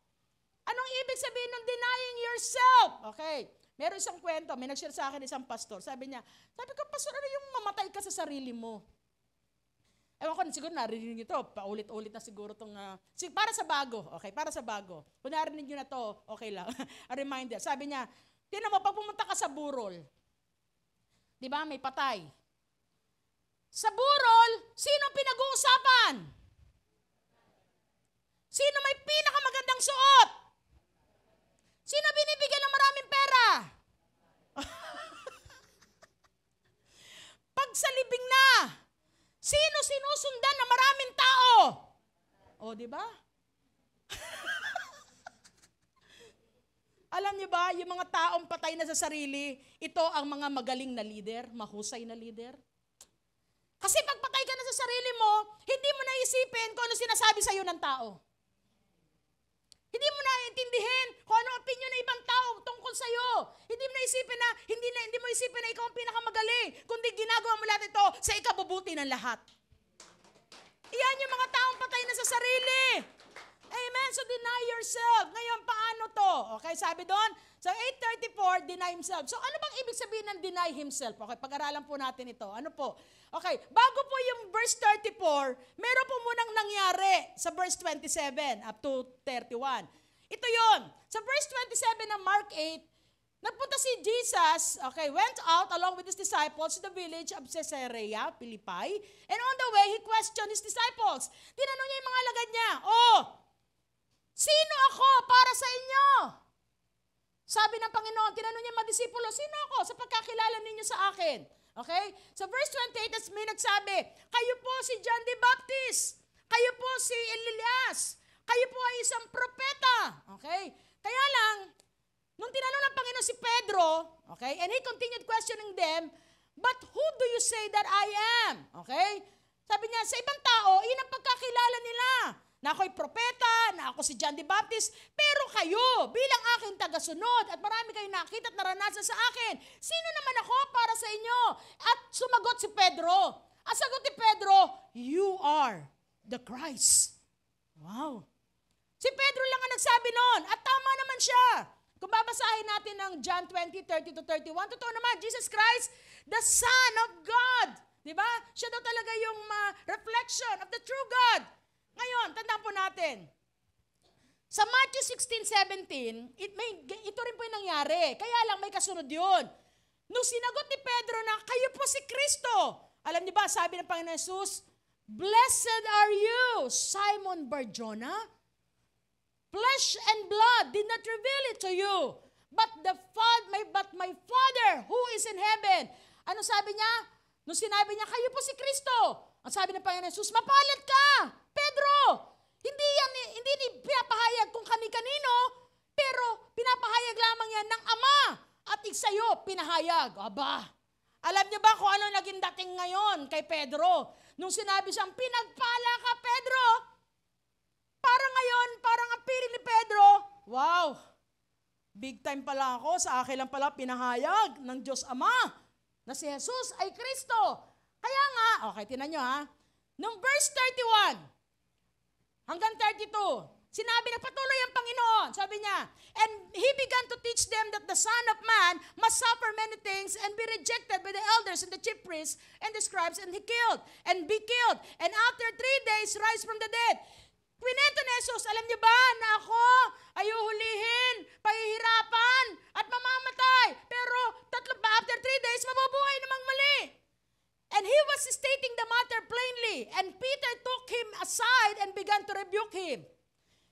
Anong ibig sabihin ng denying yourself? Okay. Meron isang kwento, may nag-share sa akin isang pastor. Sabi ko, pastor, ano yung mamatay ka sa sarili mo? Ewan ko, siguro narinig ito, paulit-ulit na siguro itong, para sa bago, okay, para sa bago. Kung narinig nyo na to, okay lang. A reminder, sabi niya, tinan mo, pag pumunta ka sa burol, di ba, may patay. Sa burol, sino pinag-uusapan? Sino may pinakamagandang suot? Sino binibigyan ng maraming pera? Pag sa libing na, sino sinusundan ng maraming tao? O, di ba? Alam niyo ba, yung mga taong patay na sa sarili, ito ang mga magaling na leader, mahusay na leader. Kasi pag patay ka na sa sarili mo, hindi mo naisipin kung ano sinasabi sa iyo ng tao. Hindi mo naiintindihin kung ano opinion ng ibang tao tungkol sa iyo. Hindi mo naisipin na, hindi mo isipin na ikaw ang pinakamagaling, kundi ginagawa mo lahat ito sa ikabubuti ng lahat. Iyan yung mga taong patay na sa sarili. Amen? So deny yourself. Ngayon, paano to? Okay, sabi doon, so 8:34, deny himself. So ano bang ibig sabihin ng deny himself? Okay, pag-aralan po natin ito. Ano po? Okay, bago po yung verse 34, meron po munang nangyari sa verse 27 up to 31. Ito yon. Sa verse 27 ng Mark 8, nagpunta si Jesus, okay, went out along with his disciples to the village of Caesarea Philippi, and on the way, he questioned his disciples. Tinanong niya yung mga alagad niya, sino ako para sa inyo? Sabi ng Panginoon, tinanong niya mga disipulo, sino ako sa pagkakilala ninyo sa akin? Okay? So verse 28, as may nagsabi, kayo po si John the Baptist, kayo po si Elias, kayo po ay isang propeta. Okay? Kaya lang, nung tinanong ng Panginoon si Pedro, okay, and he continued questioning them, but who do you say that I am? Okay? Sabi niya, sa ibang tao, yun ang pagkakilala nila. Na ako'y propeta, na ako si John the Baptist, pero kayo, bilang aking tagasunod, at marami kayong nakita at naranasan sa akin, sino naman ako para sa inyo? At sumagot si Pedro. At sagot ni Pedro, you are the Christ. Wow. Si Pedro lang ang nagsabi noon, at tama naman siya. Kung babasahin natin ng John 20:30-31, totoo naman, Jesus Christ, the Son of God. Diba? Siya daw talaga yung reflection of the true God. Ngayon, tandaan po natin. Sa Matthew 16:17, ito rin po yung nangyari. Kaya lang may kasunod yun. Nung sinagot ni Pedro na, kayo po si Kristo. Alam niyo ba, sabi ng Panginoon Jesus, blessed are you, Simon Bar-Jonah. Flesh and blood did not reveal it to you, but my Father who is in heaven. Ano sabi niya? Nung sinabi niya, kayo po si Kristo. Ang sabi ng Panginoon Jesus, mapalad ka, Pedro. Hindi pinapahayag kung kani-kanino, pero pinapahayag lamang yan ng Ama. At sa'yo, pinahayag. Aba, alam niyo ba kung ano naging dating ngayon kay Pedro? Nung sinabi siyang, pinagpala ka, Pedro. Para ngayon, parang ang piling ni Pedro, wow, big time pala ako, sa akin lang pala pinahayag ng Diyos Ama na si Jesus ay Kristo. Kaya nga, okay, tinan nyo ha, nung verse 31 hanggang 32, sinabi, nagpatuloy ang Panginoon, sabi niya, and He began to teach them that the Son of Man must suffer many things and be rejected by the elders and the chief priests and the scribes and be killed, and after 3 days rise from the dead. Kwento ni Jesus, alam niyo ba na ako ay uhulihin, pahihirapan, at mamamatay. Pero after 3 days, mabubuhay namang mali. And he was stating the matter plainly. And Peter took him aside and began to rebuke him.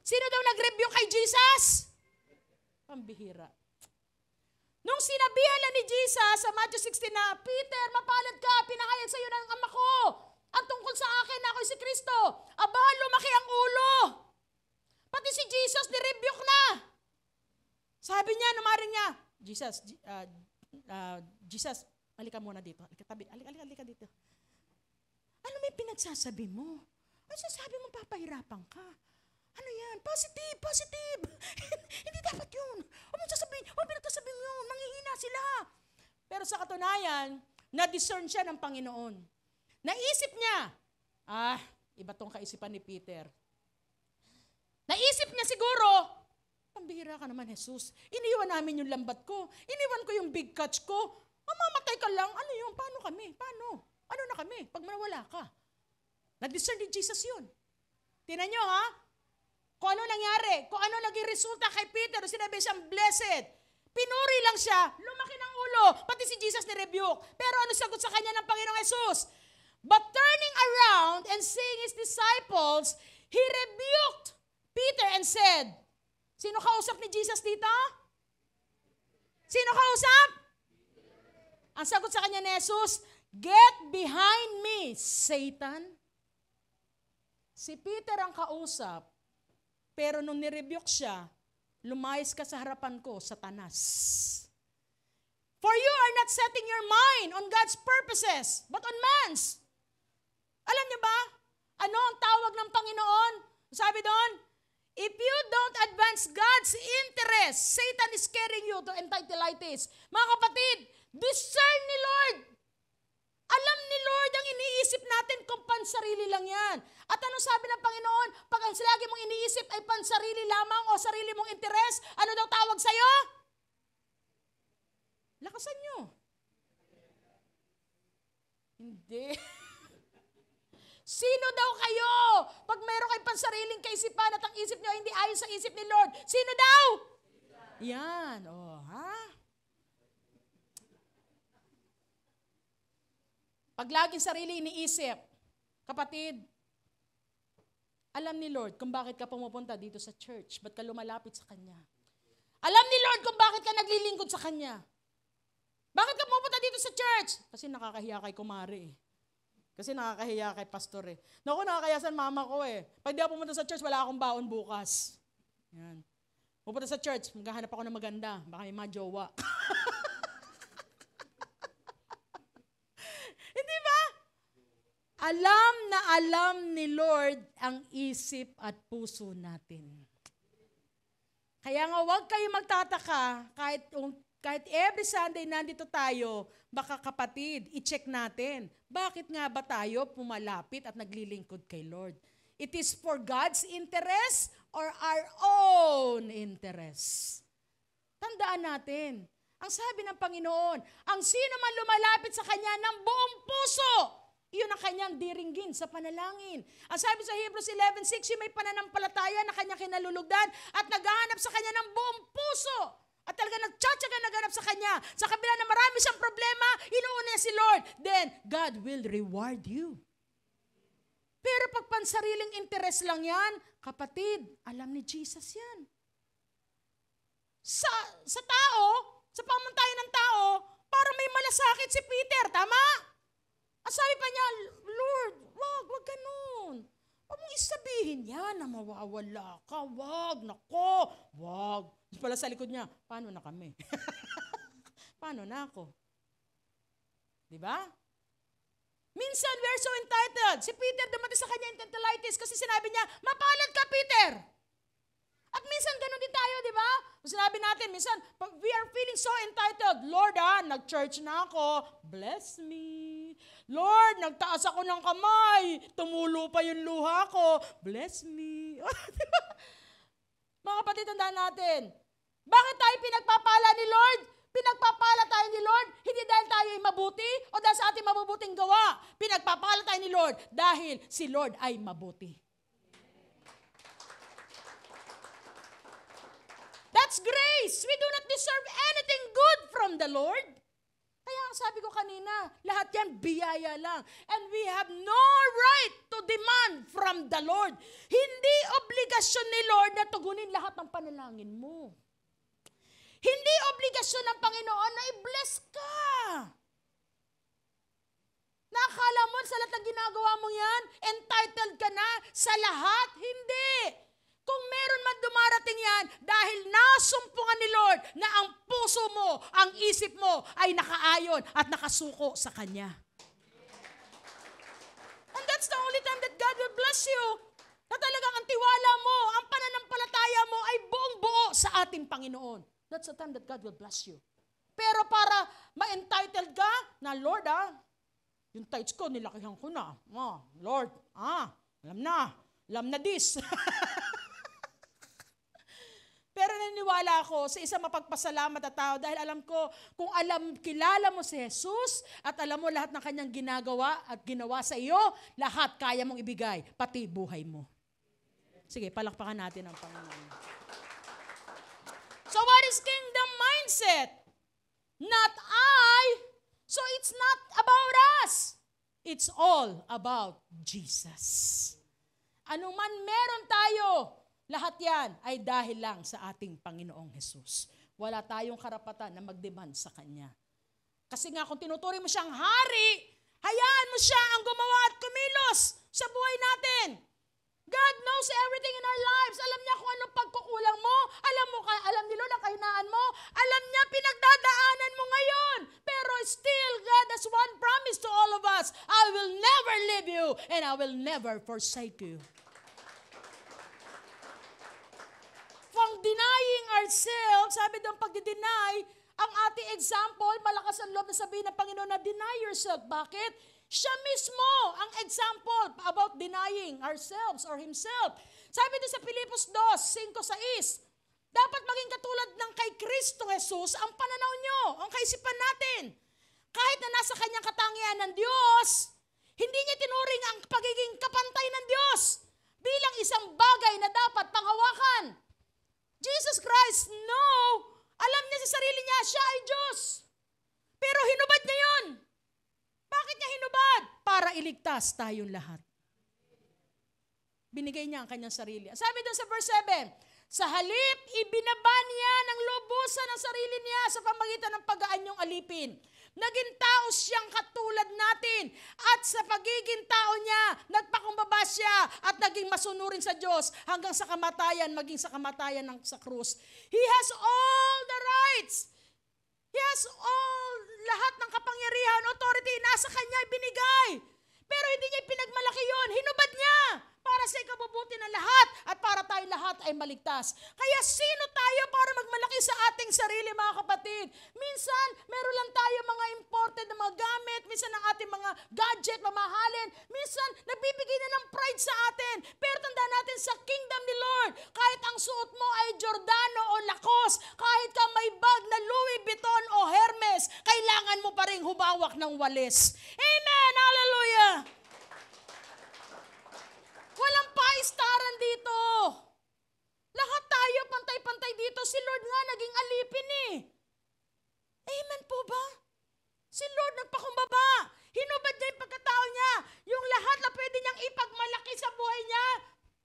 Sino daw nag-rebuke kay Jesus? Pambihira. Nung sinabihan lang ni Jesus sa Matthew 16 na, Peter, mapalad ka, pinahayag sa iyo ng ama ko. At tungkol sa akin, ako'y si Kristo. Aba, lumaki ang ulo. Pati si Jesus, nirebuke na. Sabi niya, numaring niya, Jesus, halika muna dito. Halika dito. Ano may pinagsasabi mo? Ano sasabi mo, papahirapan ka? Ano yan? Positive. Hindi dapat yun. Huwag pinagsasabihin yun. Manghihina sila. Pero sa katunayan, na-discern siya ng Panginoon. Naisip niya, iba tong kaisipan ni Peter. Naisip niya siguro, pambihira ka naman, Jesus. Iniwan namin yung lambat ko. Iniwan ko yung big catch ko. Mamamatay ka lang. Ano yun? Paano kami? Paano? Ano na kami? Pag mawala ka. Na-discern ni Jesus yun. Tingnan nyo ha? Kung ano nangyari, kung ano naging resulta kay Peter, sinabi siyang blessed. Pinuri lang siya, lumaki ng ulo, pati si Jesus ni-rebuke. Pero ano sagot sa kanya ng Panginoong Jesus? But turning around and seeing his disciples, he rebuked Peter and said, sino kausap ni Jesus dito? Sino kausap? Ang sagot sa kanya ni Jesus, get behind me, Satan. Si Peter ang kausap, pero nung nirebuke siya, lumayas ka sa harapan ko, Satanas. For you are not setting your mind on God's purposes, but on man's. Alam niyo ba? Ano ang tawag ng Panginoon? Sabi doon, if you don't advance God's interest, Satan is carrying you to entitleitis. Mga kapatid, discern ni Lord. Alam ni Lord ang iniisip natin kung pansarili lang yan. At ano sabi ng Panginoon? Pag ang lagi mong iniisip ay pansarili lamang o sarili mong interes, ano daw tawag sa'yo? Lakasan nyo. Hindi. Sino daw kayo? Pag mayroon kayong pansariling kaisipan at ang isip nyo ay hindi ayon sa isip ni Lord, sino daw? Yan. Pag laging sarili iniisip, kapatid, alam ni Lord kung bakit ka pumupunta dito sa church, ba't ka lumalapit sa Kanya. Alam ni Lord kung bakit ka naglilingkod sa Kanya. Bakit ka pumupunta dito sa church? Kasi nakakahiya kay kumari eh. Kasi nakakahiya kay pastor eh. Naku, nakakahiya sa mama ko eh. Pag di ako pumunta sa church, wala akong baon bukas. Yan. Pupunta sa church, maghahanap ako ng maganda. Baka may mga jowa. Hindi ba? Alam na alam ni Lord ang isip at puso natin. Kaya nga huwag kayo magtataka kahit every Sunday nandito tayo, baka kapatid, i-check natin. Bakit nga ba tayo pumalapit at naglilingkod kay Lord? It is for God's interest or our own interest? Tandaan natin, ang sabi ng Panginoon, ang sino man lumalapit sa Kanya ng buong puso, iyon ang kanyang diringgin sa panalangin. Ang sabi sa Hebrews 11:6, yung may pananampalataya na kanya kinalulugdan at naghahanap sa Kanya ng buong puso. At talaga nagtsatsaga naghanap sa Kanya. Sa kabila na marami siyang problema, inuuna niya si Lord. Then, God will reward you. Pero pag pansariling interes lang yan, kapatid, alam ni Jesus yan. Sa tao, sa pamantayan ng tao, parang may malasakit si Peter, tama? At sabi pa niya, Lord, wag ganun. Huwag mong isabihin yan na mawawala ka. Wag, nako, wag. Pala sa likod niya, paano na kami? Paano na ako? Diba? Minsan, we're so entitled. Si Peter dumating sa kanya entitleitis kasi sinabi niya, mapalad ka, Peter. At minsan, ganun din tayo, di ba? Sinabi natin, minsan, we are feeling so entitled. Lord, nag-church na ako. Bless me. Lord, nagtaas ako ng kamay. Tumulo pa yung luha ko. Bless me. Mga kapatid, tandaan natin. Bakit tayo pinagpapala ni Lord? Pinagpapala tayo ni Lord, hindi dahil tayo ay mabuti o dahil sa ating mabubuting gawa. Pinagpapala tayo ni Lord dahil si Lord ay mabuti. That's God's grace. We do not deserve anything good from the Lord. Kaya ang sabi ko kanina, lahat yan biyaya lang. And we have no right to demand from the Lord. Hindi obligasyon ni Lord na tugunin lahat ng panalangin mo. Hindi obligasyon ng Panginoon na i-bless ka. Nakakala mo sa lahat ng ginagawa mo yan, entitled ka na sa lahat? Hindi. Kung meron man dumarating yan, dahil nasumpungan ni Lord na ang puso mo, ang isip mo ay nakaayon at nakasuko sa Kanya. And that's the only time that God will bless you. Na talagang ang tiwala mo, ang pananampalataya mo ay buong-buo sa ating Panginoon. That's the time that God will bless you. Pero para ma-entitled ka na, Lord yung tithes ko, nilakihan ko na. Lord, alam na this. Pero naniniwala ako sa isang mapagpasalamat na tao dahil alam ko, kung kilala mo si Jesus at alam mo lahat ng kanyang ginagawa at ginawa sa iyo, lahat kaya mong ibigay, pati buhay mo. Sige, palakpakan natin ang Panginoon. So what is kingdom mindset? Not I. So it's not about us. It's all about Jesus. Ano man meron tayo, lahat yan ay dahil lang sa ating Panginoong Jesus. Wala tayong karapatan na mag-demand sa Kanya. Kasi nga kung tinuturing mo siyang hari, hayaan mo siya ang gumawa at kumilos sa buhay natin. God knows everything in our lives. Alam niya kung anong pagkukulang mo. Alam ni Lord ang kahinaan mo. Alam niya pinagdadaanan mo ngayon. Pero still, God has one promise to all of us. I will never leave you and I will never forsake you. From denying ourselves, sabi doon pagdi-deny, ang ating example, malakas ang loob na sabihin ng Panginoon na deny yourself. Bakit? Siya mismo ang example about denying ourselves or Himself. Sabi din sa Filipos 2:5-6, dapat maging katulad ng kay Kristo Jesus ang pananaw nyo, ang kaisipan natin. Kahit na nasa kanyang katangian ng Diyos, hindi niya tinuring ang pagiging kapantay ng Diyos bilang isang bagay na dapat panghawakan. Jesus Christ, alam niya sa sarili niya, siya ay Diyos. Pero hinubad niya yun. Bakit niya hinubad? Para iligtas tayong lahat. Binigay niya ang kanyang sarili. Sabi doon sa verse 7, sa halip, ibinaba niya ng lubusan ng sarili niya sa pamagitan ng pag-aanyong alipin. Naging tao siyang katulad natin at sa pagiging tao niya, nagpakumbaba siya at naging masunurin sa Diyos hanggang sa kamatayan, maging sa kamatayan sa krus. He has all the rights. He has lahat ng kapangyarihan, authority, nasa kanya binigay. Pero hindi niya pinagmalaki yun. Hinubad niya para sa ikabubuti ng lahat at para tayo lahat ay maligtas. Kaya sino tayo para magmalaki sa ating sarili, mga kapatid? Minsan, meron lang tayo mga imported na mga gamit. Minsan ang ating mga gadget, mamahalin. Minsan, nagbibigay na ng pride sa atin. Pero tandaan natin sa kingdom ni Lord, kahit ang suot mo ay Giordano o Lacoste, kahit ka may bag na Louis Vuitton o Hermes, kailangan mo pa rin humawak ng walis. Amen! Hallelujah! Walang paistaran dito. Lahat tayo pantay-pantay dito. Si Lord nga naging alipin eh. Amen po ba? Si Lord nagpakumbaba. Hinubad niya yung pagkatao niya. Yung lahat na pwede niyang ipagmalaki sa buhay niya,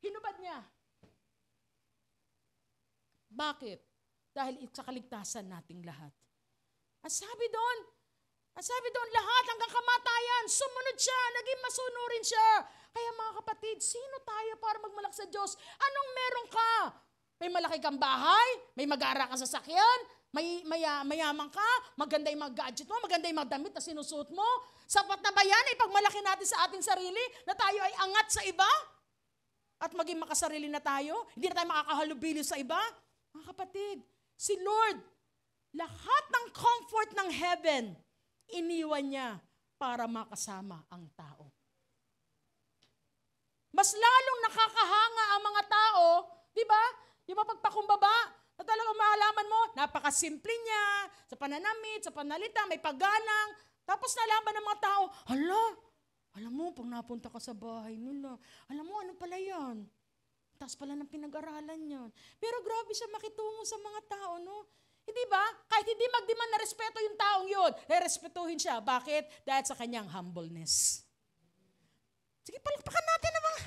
hinubad niya. Bakit? Dahil sa kaligtasan nating lahat. At sabi doon, lahat hanggang kamatayan, sumunod siya, naging masunurin siya. Kaya mga kapatid, sino tayo para magmalaki sa Diyos? Anong meron ka? May malaki kang bahay? May mag-aara ka sa sakyan? Mayaman ka? Maganda yung mga gadget mo? Maganda yung mga damit na sinusuot mo? Sapat na ba yan? Ipagmalaki natin sa ating sarili na tayo ay angat sa iba? At maging makasarili na tayo? Hindi na tayo makakahalubilo sa iba? Mga kapatid, si Lord, lahat ng comfort ng heaven, iniwan niya para makasama ang tao. Mas lalong nakakahanga ang mga tao, di ba? Yung mapagpakumbaba, na talagang maalaman mo, napakasimple niya, sa pananamit, sa panalita, may paggalang. Tapos nalaman ng mga tao, alam mo, pag napunta ka sa bahay nila, alam mo, ano pala yan? Taas pala ng pinag-aralan yun. Pero grabe siya makitungo sa mga tao, no? Hindi ba? Kahit hindi magdemand na respeto yung taong yun, respetuhin siya. Bakit? Dahil sa kanyang humbleness. Sige, palakpakan natin ang mga...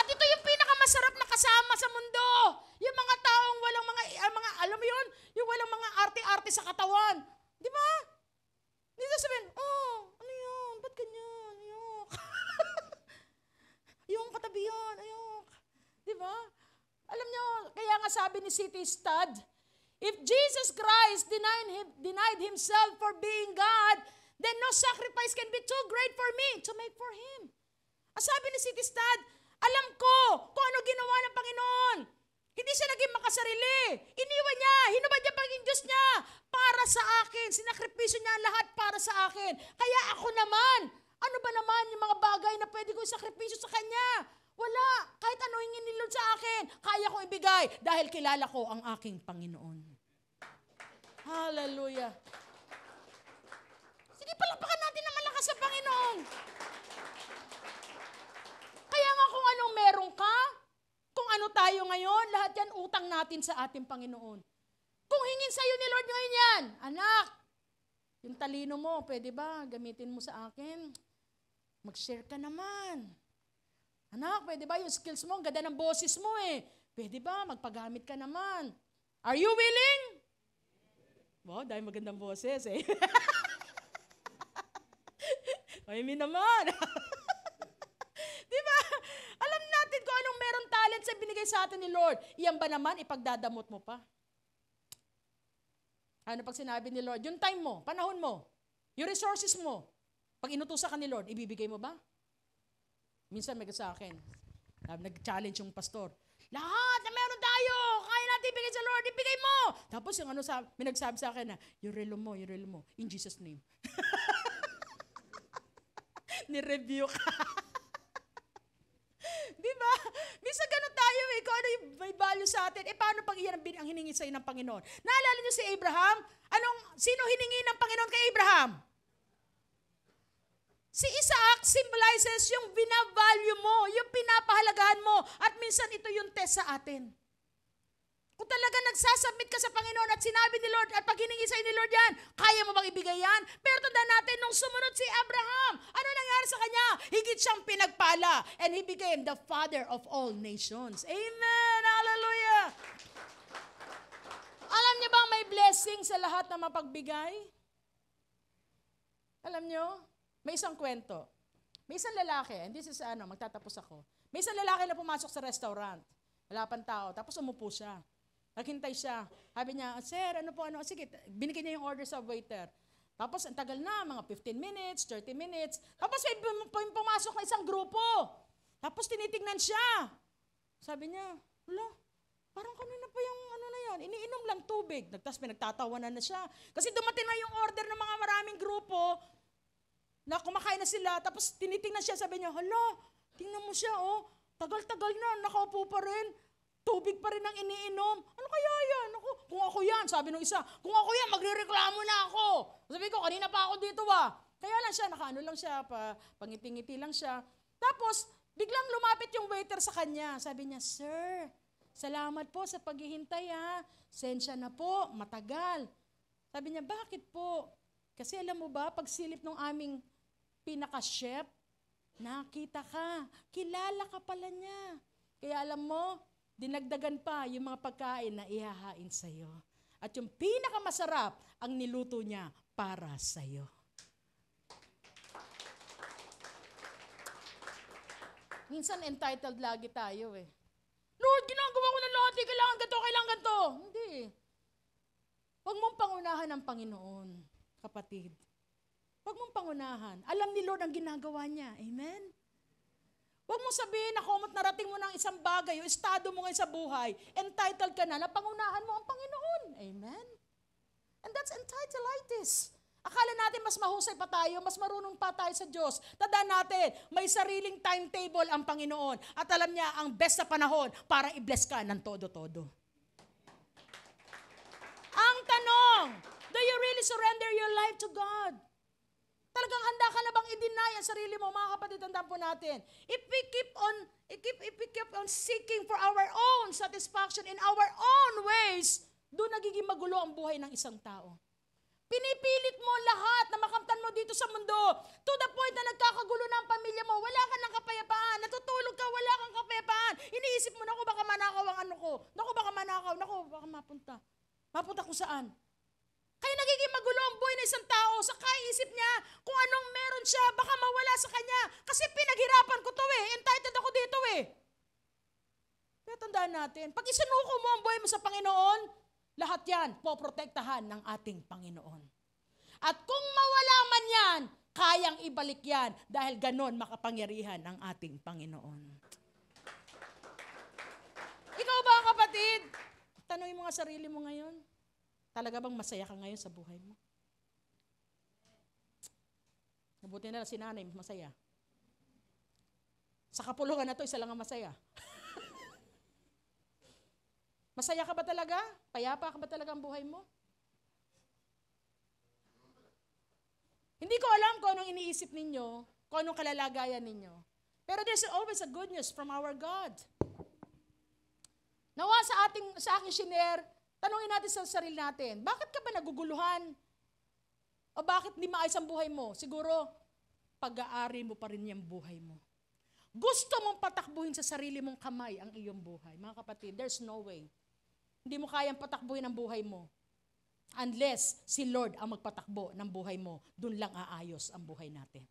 At ito yung pinakamasarap na kasama sa mundo. Yung mga taong walang alam mo yun? Yung walang mga arte-arte sa katawan. Di ba? Hindi na sabihin, ano yun? Ba't ganyan? Ayok. Yung katabi yan, ayok. Di ba? Alam nyo, kaya nga sabi ni C.T. Studd, if Jesus Christ denied himself for being God, then no sacrifice can be too great for me to make for him. Ang sabi ni C.T. Studd, alam ko kung ano ginawa ng Panginoon. Hindi siya naging makasarili. Iniwan niya, hinubad niya pagiging Diyos niya para sa akin. Sinakripisyo niya ang lahat para sa akin. Kaya ako naman, ano ba naman yung mga bagay na pwede ko isakripisyo sa Kanya? Wala. Kahit ano hingin ni Lord sa akin, kaya kong ibigay dahil kilala ko ang aking Panginoon. Hallelujah. Sige, palakpakan natin na malakas sa Panginoon. Kaya nga kung anong meron ka, kung ano tayo ngayon, lahat yan utang natin sa ating Panginoon. Kung hingin sa'yo ni Lord ngayon yan, anak, yung talino mo, pwede ba gamitin mo sa akin? Mag-share ka naman. Anak, pwede ba yung skills mo, ang ganda ng boses mo eh. Pwede ba, magpagamit ka naman. Are you willing? Wow, dahil magandang boses eh. I mean naman. Di ba? Alam natin kung anong meron talent sa binigay sa atin ni Lord. Iyan ba naman, ipagdadamot mo pa? Ano pag sinabi ni Lord? Yung time mo, panahon mo, yung resources mo, pag inutusan ka ni Lord, ibibigay mo ba? Minsan may sa akin, nag-challenge yung pastor, lahat na meron tayo, kaya natin ibigay sa Lord, ibigay mo. Tapos yung may nagsabi sa akin na, yung relo mo, in Jesus' name. Ni-review ka. Di ba? Minsan ganun tayo eh, kung ano yung may value sa atin, paano pag iyan ang hiningi sa'yo ng Panginoon? Naalala niyo si Abraham? Sino hiningi ng Panginoon kay Abraham? Si Isaac symbolizes yung binavalue mo, yung pinapahalagahan mo, at minsan ito yung test sa atin. Kung talaga nagsasubmit ka sa Panginoon at sinabi ni Lord, at pag hiningi sa'yo ni Lord yan, kaya mo bang ibigay yan? Pero tandaan natin, nung sumunod si Abraham, ano nangyari sa kanya? Higit siyang pinagpala, and he became the father of all nations. Amen! Hallelujah! Alam niyo bang may blessing sa lahat na mapagbigay? Alam niyo? May isang kwento. May isang lalaki, and this is magtatapos ako. May isang lalaki na pumasok sa restaurant. Wala pang tao, tapos umupo siya. Naghintay siya. Sabi niya, sir, sige, binigyan niya yung order sa waiter. Tapos ang tagal na, mga 15 minutes, 30 minutes. Tapos may pumasok na isang grupo. Tapos tinitingnan siya. Sabi niya, parang kanina pa yung na yan, iniinom lang tubig. Tapos pinagtatawanan na siya. Kasi dumating na yung order ng mga maraming grupo, na kumakain na sila, tapos tinitingnan siya, sabi niya, tingnan mo siya, tagal-tagal na, nakaupo pa rin, tubig pa rin ang iniinom. Ano kaya yan? Kung ako yan, sabi nung isa, kung ako yan, magrereklamo na ako. Sabi ko, kanina pa ako dito Kaya lang siya, nakaano lang siya, pangiti-ngiti lang siya. Tapos, biglang lumapit yung waiter sa kanya. Sabi niya, sir, salamat po sa paghihintay Sensya na po, matagal. Sabi niya, bakit po? Kasi alam mo ba, pagsilip ng aming pinaka-chef, nakita ka, kilala ka pala niya. Kaya alam mo, dinagdagan pa yung mga pagkain na ihahain sa'yo. At yung pinakamasarap, ang niluto niya para sa'yo. Minsan entitled lagi tayo eh. Lord, ginagawa ko na lahat, kailangan ganito. Hindi. Huwag mong pangunahan ang Panginoon, kapatid. Huwag mong pangunahan. Alam ni Lord ang ginagawa niya. Amen? Huwag mong sabihin na kumot narating mo ng isang bagay o estado mo ngayon sa buhay, entitled ka na pangunahan mo ang Panginoon. Amen? And that's entitleitis. Akala natin mas mahusay pa tayo, mas marunong pa tayo sa Diyos. Tandaan natin, may sariling timetable ang Panginoon at alam niya ang best na panahon para i-bless ka ng todo-todo. Ang tanong, do you really surrender your life to God? Talagang handa ka na bang i-deny ang sarili mo, mga kapatid, tandaan po natin. If we keep on seeking for our own satisfaction in our own ways, doon nagiging magulo ang buhay ng isang tao. Pinipilit mo lahat na makamtan mo dito sa mundo to the point na nagkakagulo na ang pamilya mo. Wala ka ng kapayapaan. Natutulog ka, wala kang kapayapaan. Iniisip mo, naku, baka manakaw ang ano ko. Naku, baka manakaw. Naku, baka mapunta. Mapunta kung saan. Kaya nagiging magulo ang buhay ng isang tao sa kaisip niya kung anong meron siya, baka mawala sa kanya. Kasi pinaghirapan ko to entitled ako dito Kaya tandaan natin, pag isinuko mo ang buhay mo sa Panginoon, lahat yan poprotektahan ng ating Panginoon. At kung mawala man yan, kayang ibalik yan dahil ganon makapangyarihan ang ating Panginoon. Ikaw ba, kapatid? Tanungin mo nga sarili mo ngayon. Talaga bang masaya ka ngayon sa buhay mo? Mabuti na lang si nanay, masaya. Sa kapulungan na to, isa lang ang masaya. Masaya ka ba talaga? Payapa ka ba talaga ang buhay mo? Hindi ko alam kung anong iniisip ninyo, kung anong kalalagayan ninyo. Pero there's always a good news from our God. Nawa sa aking shiner, tanungin natin sa sarili natin, bakit ka ba naguguluhan? O bakit hindi maayos ang buhay mo? Siguro, pag-aari mo pa rin yung buhay mo. Gusto mong patakbuhin sa sarili mong kamay ang iyong buhay. Mga kapatid, there's no way. Hindi mo kayang patakbuhin ang buhay mo. Unless si Lord ang magpatakbo ng buhay mo, dun lang aayos ang buhay natin.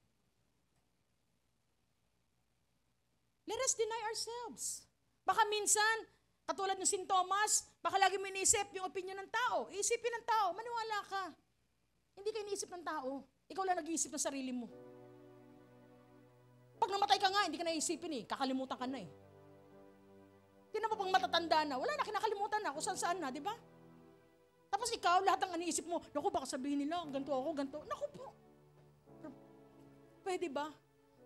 Let us deny ourselves. Baka minsan, katulad ng St. Thomas, baka lagi mo inisip yung opinion ng tao. Iisipin ng tao, maniwala ka. Hindi ka iniisip ng tao. Ikaw lang nag-iisip ng sarili mo. Pag namatay ka nga, hindi ka naisipin kakalimutan ka na Hindi na pang matatanda na, wala na, kinakalimutan na, kung saan na, di ba? Tapos ikaw, lahat ng iniisip mo, naku, baka sabihin nila, ganito ako, ganito. Naku po. Pwede ba?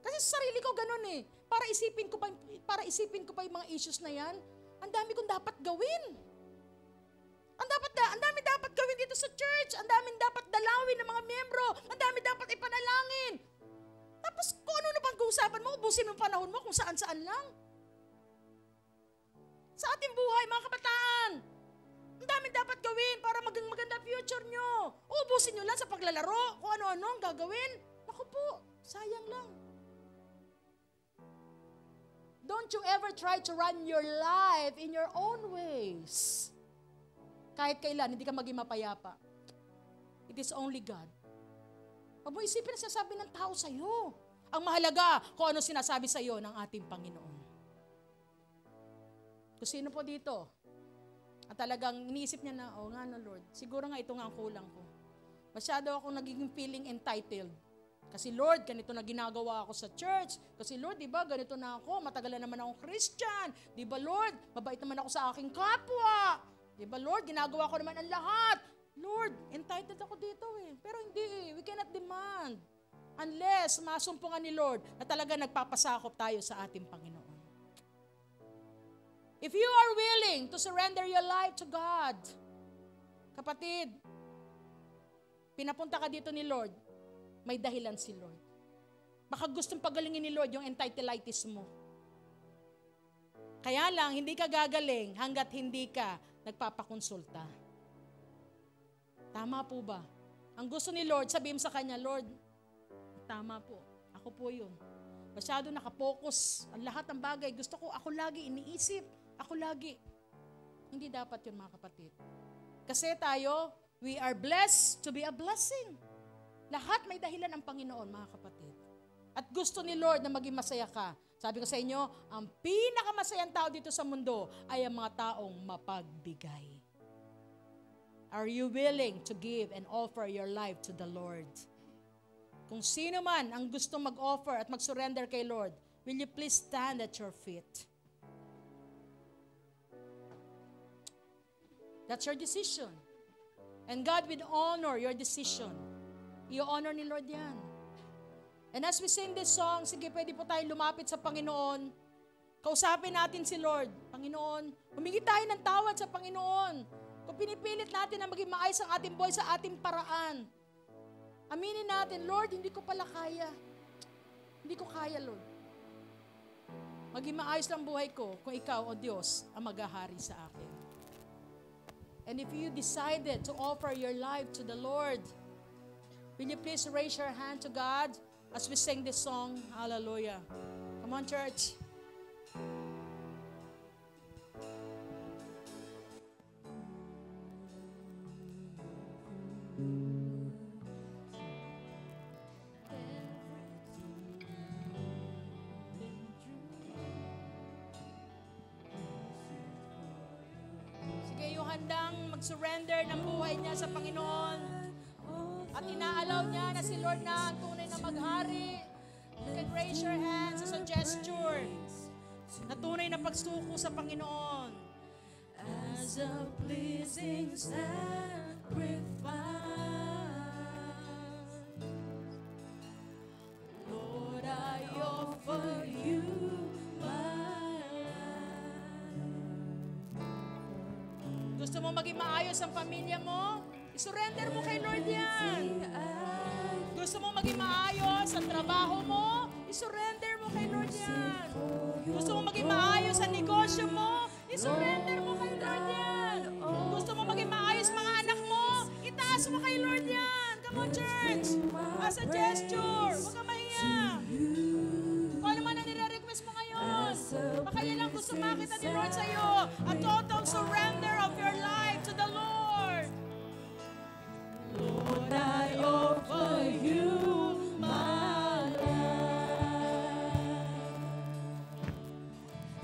Kasi sa sarili ko ganun Para isipin ko pa yung mga issues na yan, ang dami kong dapat gawin. Ang dami dapat gawin dito sa church, ang dami dapat dalawin ng mga miyembro, ang dami dapat ipanalangin. Tapos kung ano na pag-uusapan mo, ubusin mo panahon mo kung saan-saan lang. Sa ating buhay, mga kabataan, ang dami dapat gawin para maging maganda future nyo. Ubusin nyo lang sa paglalaro, kung ano-ano ang gagawin. Naku po, sayang lang. Don't you ever try to run your life in your own ways. Kahit kailan, hindi ka maging mapayapa. It is only God. Huwag mo isipin na sinasabi ng tao sa'yo. Ang mahalaga kung ano sinasabi sa'yo ng ating Panginoon. Kung sino po dito, at talagang iniisip niya na, nga no Lord, siguro nga ito nga ang kulang ko. Masyado akong nagiging feeling entitled. Kasi Lord, ganito na ginagawa ako sa church. Kasi Lord, di ba, ganito na ako, matagal na naman akong Christian. Di ba Lord, mabait naman ako sa aking kapwa. Di ba Lord, ginagawa ko naman ang lahat. Lord, entitled ako dito Pero hindi we cannot demand. Unless masumpungan ni Lord na talaga nagpapasakop tayo sa ating Panginoon. If you are willing to surrender your life to God, kapatid, pinapunta ka dito ni Lord, may dahilan si Lord. Baka gustong pagalingin ni Lord yung entitleitis mo. Kaya lang, hindi ka gagaling hanggat hindi ka nagpapakonsulta. Tama po ba? Ang gusto ni Lord, sabihin sa Kanya, Lord, tama po, ako po yun. Masyado nakapokus. Ang lahat ng bagay, gusto ko, ako lagi iniisip. Ako lagi. Hindi dapat yun, mga kapatid. Kasi tayo, we are blessed to be a blessing. Lahat may dahilan ang Panginoon, mga kapatid. At gusto ni Lord na maging masaya ka. Sabi ko sa inyo, ang pinakamasayang tao dito sa mundo ay ang mga taong mapagbigay. Are you willing to give and offer your life to the Lord? Kung sino man ang gusto mag-offer at mag-surrender kay Lord, will you please stand at your feet? That's your decision. And God will honor your decision. I-honor ni Lord yan. And as we sing this song, sige, pwede po tayo lumapit sa Panginoon. Kausapin natin si Lord. Panginoon, humingi tayo ng tawad sa Panginoon. Kung pinipilit natin na maging maayos ang ating buhay sa ating paraan. Aminin natin, Lord, hindi ko pala kaya. Hindi ko kaya, Lord. Maging maayos lang buhay ko kung ikaw, o Diyos, ang maghahari sa akin. And if you decided to offer your life to the Lord, will you please raise your hand to God as we sing this song? Hallelujah. Come on, church. Sige, yung handang mag-surrender ng buhay niya sa Panginoon. At inaalaw niya na si Lord na ang tunay na maghari. You can raise your hands as a gesture na tunay na pagsuko sa Panginoon. As a pleasing sacrifice, Lord, I offer you my life. Gusto mo maging maayos ang pamilya mo? I-surrender mo kay Lord yan. Gusto mo maging maayos ang trabaho mo? I-surrender mo kay Lord yan. Gusto mo maging maayos ang negosyo mo? I-surrender mo kay Lord yan. Gusto mo maging maayos mga anak mo? Itaas mo kay Lord yan. Come on, church. As a gesture. Huwag ka mahiya. Kung ano man ang nire-request mo ngayon. Baka yan lang gusto makita ni Lord sa'yo. A total surrender of your life to the Lord. Lord, I offer you my life.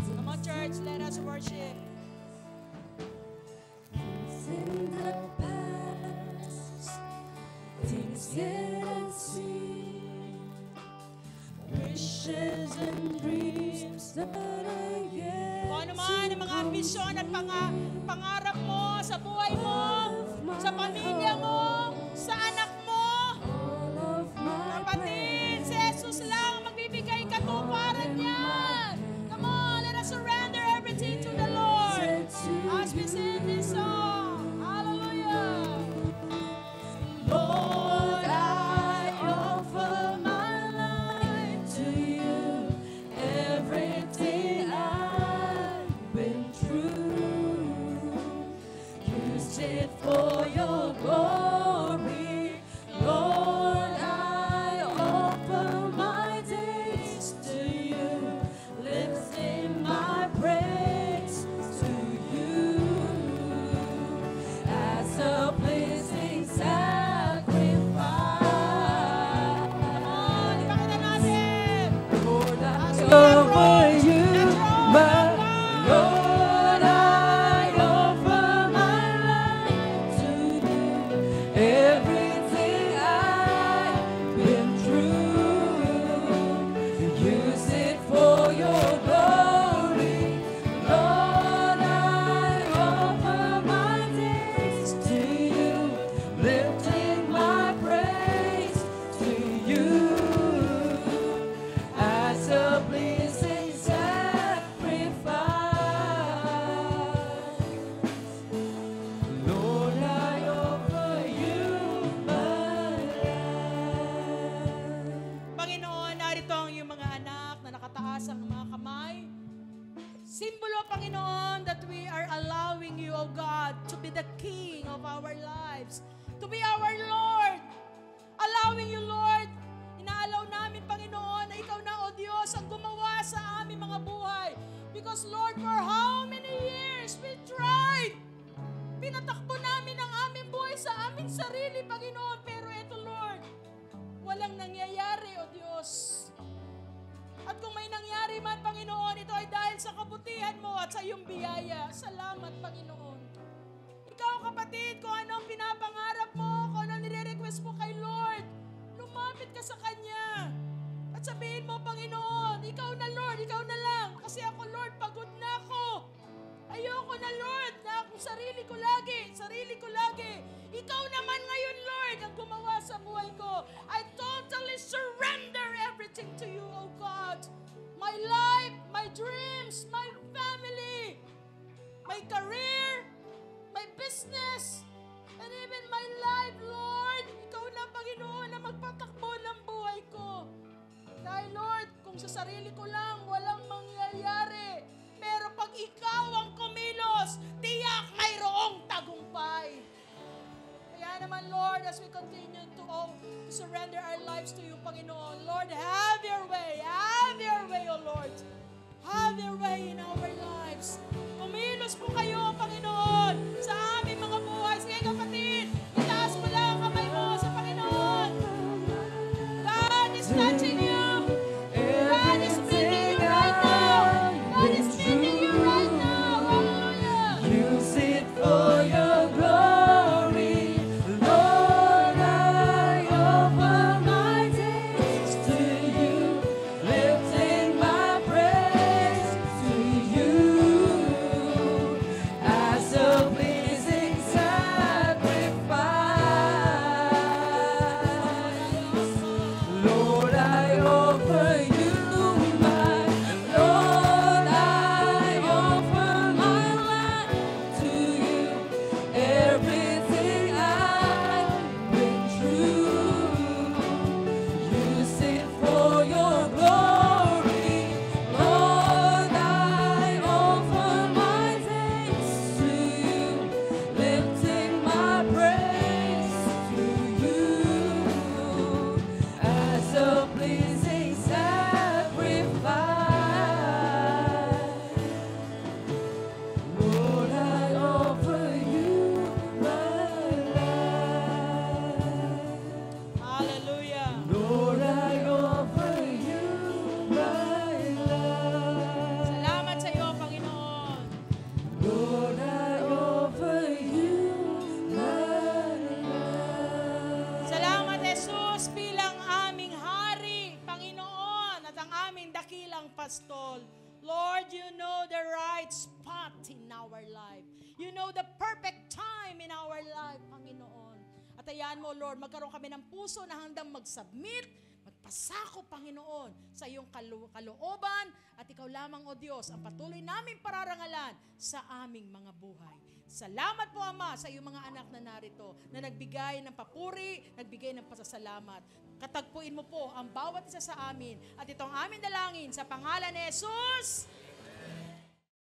Come on, church. Let us worship. Things in the past, things yet unseen, wishes and dreams that are yet Kung ano man ang mga ambisyon at pangarap mo sa buhay mo, sa pamilya mo, sa anak mo. all of my Kapatid, si Jesus lang ang magbibigay katuparan niyan. Come on, let us surrender everything to the Lord. As we sing this song. Hallelujah. Lord, I offer my life to you. Everything I've been through, use it for your glory. Lord, I offer my days to you, lifting my praise to you as a pleasing sacrifice. Come on, ipakita natin. Lord, I As we offer approach you the throne my of God. Lord, I offer my life to you. Everything I've been through, use it for your glory. Lord, I offer my days to you, lifting my praise to you as a pleasing sacrifice. Lord, I offer you my life. Panginoon, narito ang iyong mga anak na nakataas ang mga kamay. Simbolo, Panginoon, that we are allowing you, O God, to be the King of our lives, to be our Lord. Allowing you, Lord, inaalaw namin, Panginoon, na ikaw na, O Diyos, ang gumawa sa aming mga buhay. Because, Lord, for how many years we tried, pinatakbo namin ang aming buhay sa aming sarili, Panginoon, pero ito, Lord, walang nangyayari, O Diyos. At kung may nangyari man, Panginoon, ito ay dahil sa kabutihan mo at sa iyong biyaya. Salamat, Panginoon. Ikaw, kapatid, kung anong pinapangarap mo, kung anong nire-request mo kay Lord, lumapit ka sa Kanya. At sabihin mo, Panginoon, ikaw na, Lord, ikaw na lang. Kasi ako, Lord, pagod na ako. Ayoko na, Lord, na akong sarili ko lagi. Ikaw naman ngayon, Lord, ang gumawa sa buhay ko. I totally surrender everything to you, O God. My life, my dreams, my family, my career, my business, and even my life, Lord. Ikaw na, Panginoon, na kung sa sarili ko lang, walang mangyayari. Pero pag ikaw ang kumilos, tiyak mayroong tagumpay. Kaya naman, Lord, as we continue to surrender our lives to you, Panginoon, Lord, have your way, O Lord. Have your way in our lives. Kumilos po kayo, Panginoon, sa aming mga buhay. Sige, kapatid, itaas mo lang ang kamay mo sa Panginoon. God is touching you. God is speaking you right now. God is speaking you right now. Hallelujah. Use it for your glory, Lord. I offer my days to you, lifting my praise to you as a pleasing sacrifice. Lord, I offer you my Lord, I offer my life to you. Everything I've been through, use it for your glory. Lord, I offer my thanks to you, lifting my praise to you as a pleasing sacrifice. Lord, I offer you my life. Hallelujah. Lord, I offer you my life. Salamat sa iyo, Panginoon. Lord, I offer you my life. Salamat, Jesus, bilang aming hari, Panginoon, at ang aming dakilang pastol. Lord, you know the right spot in our life. You know the perfect time in our life, Panginoon. At ayan mo, Lord, magkaroon kami ng puso na handang mag-submit, magpasako, Panginoon, sa iyong kalooban, at ikaw lamang, O Diyos, ang patuloy namin pararangalan sa aming mga buhay. Salamat po, Ama, sa iyong mga anak na narito, na nagbigay ng papuri, nagbigay ng pasasalamat. Katagpuin mo po ang bawat isa sa amin, at itong aming dalangin sa pangalan ni Jesus.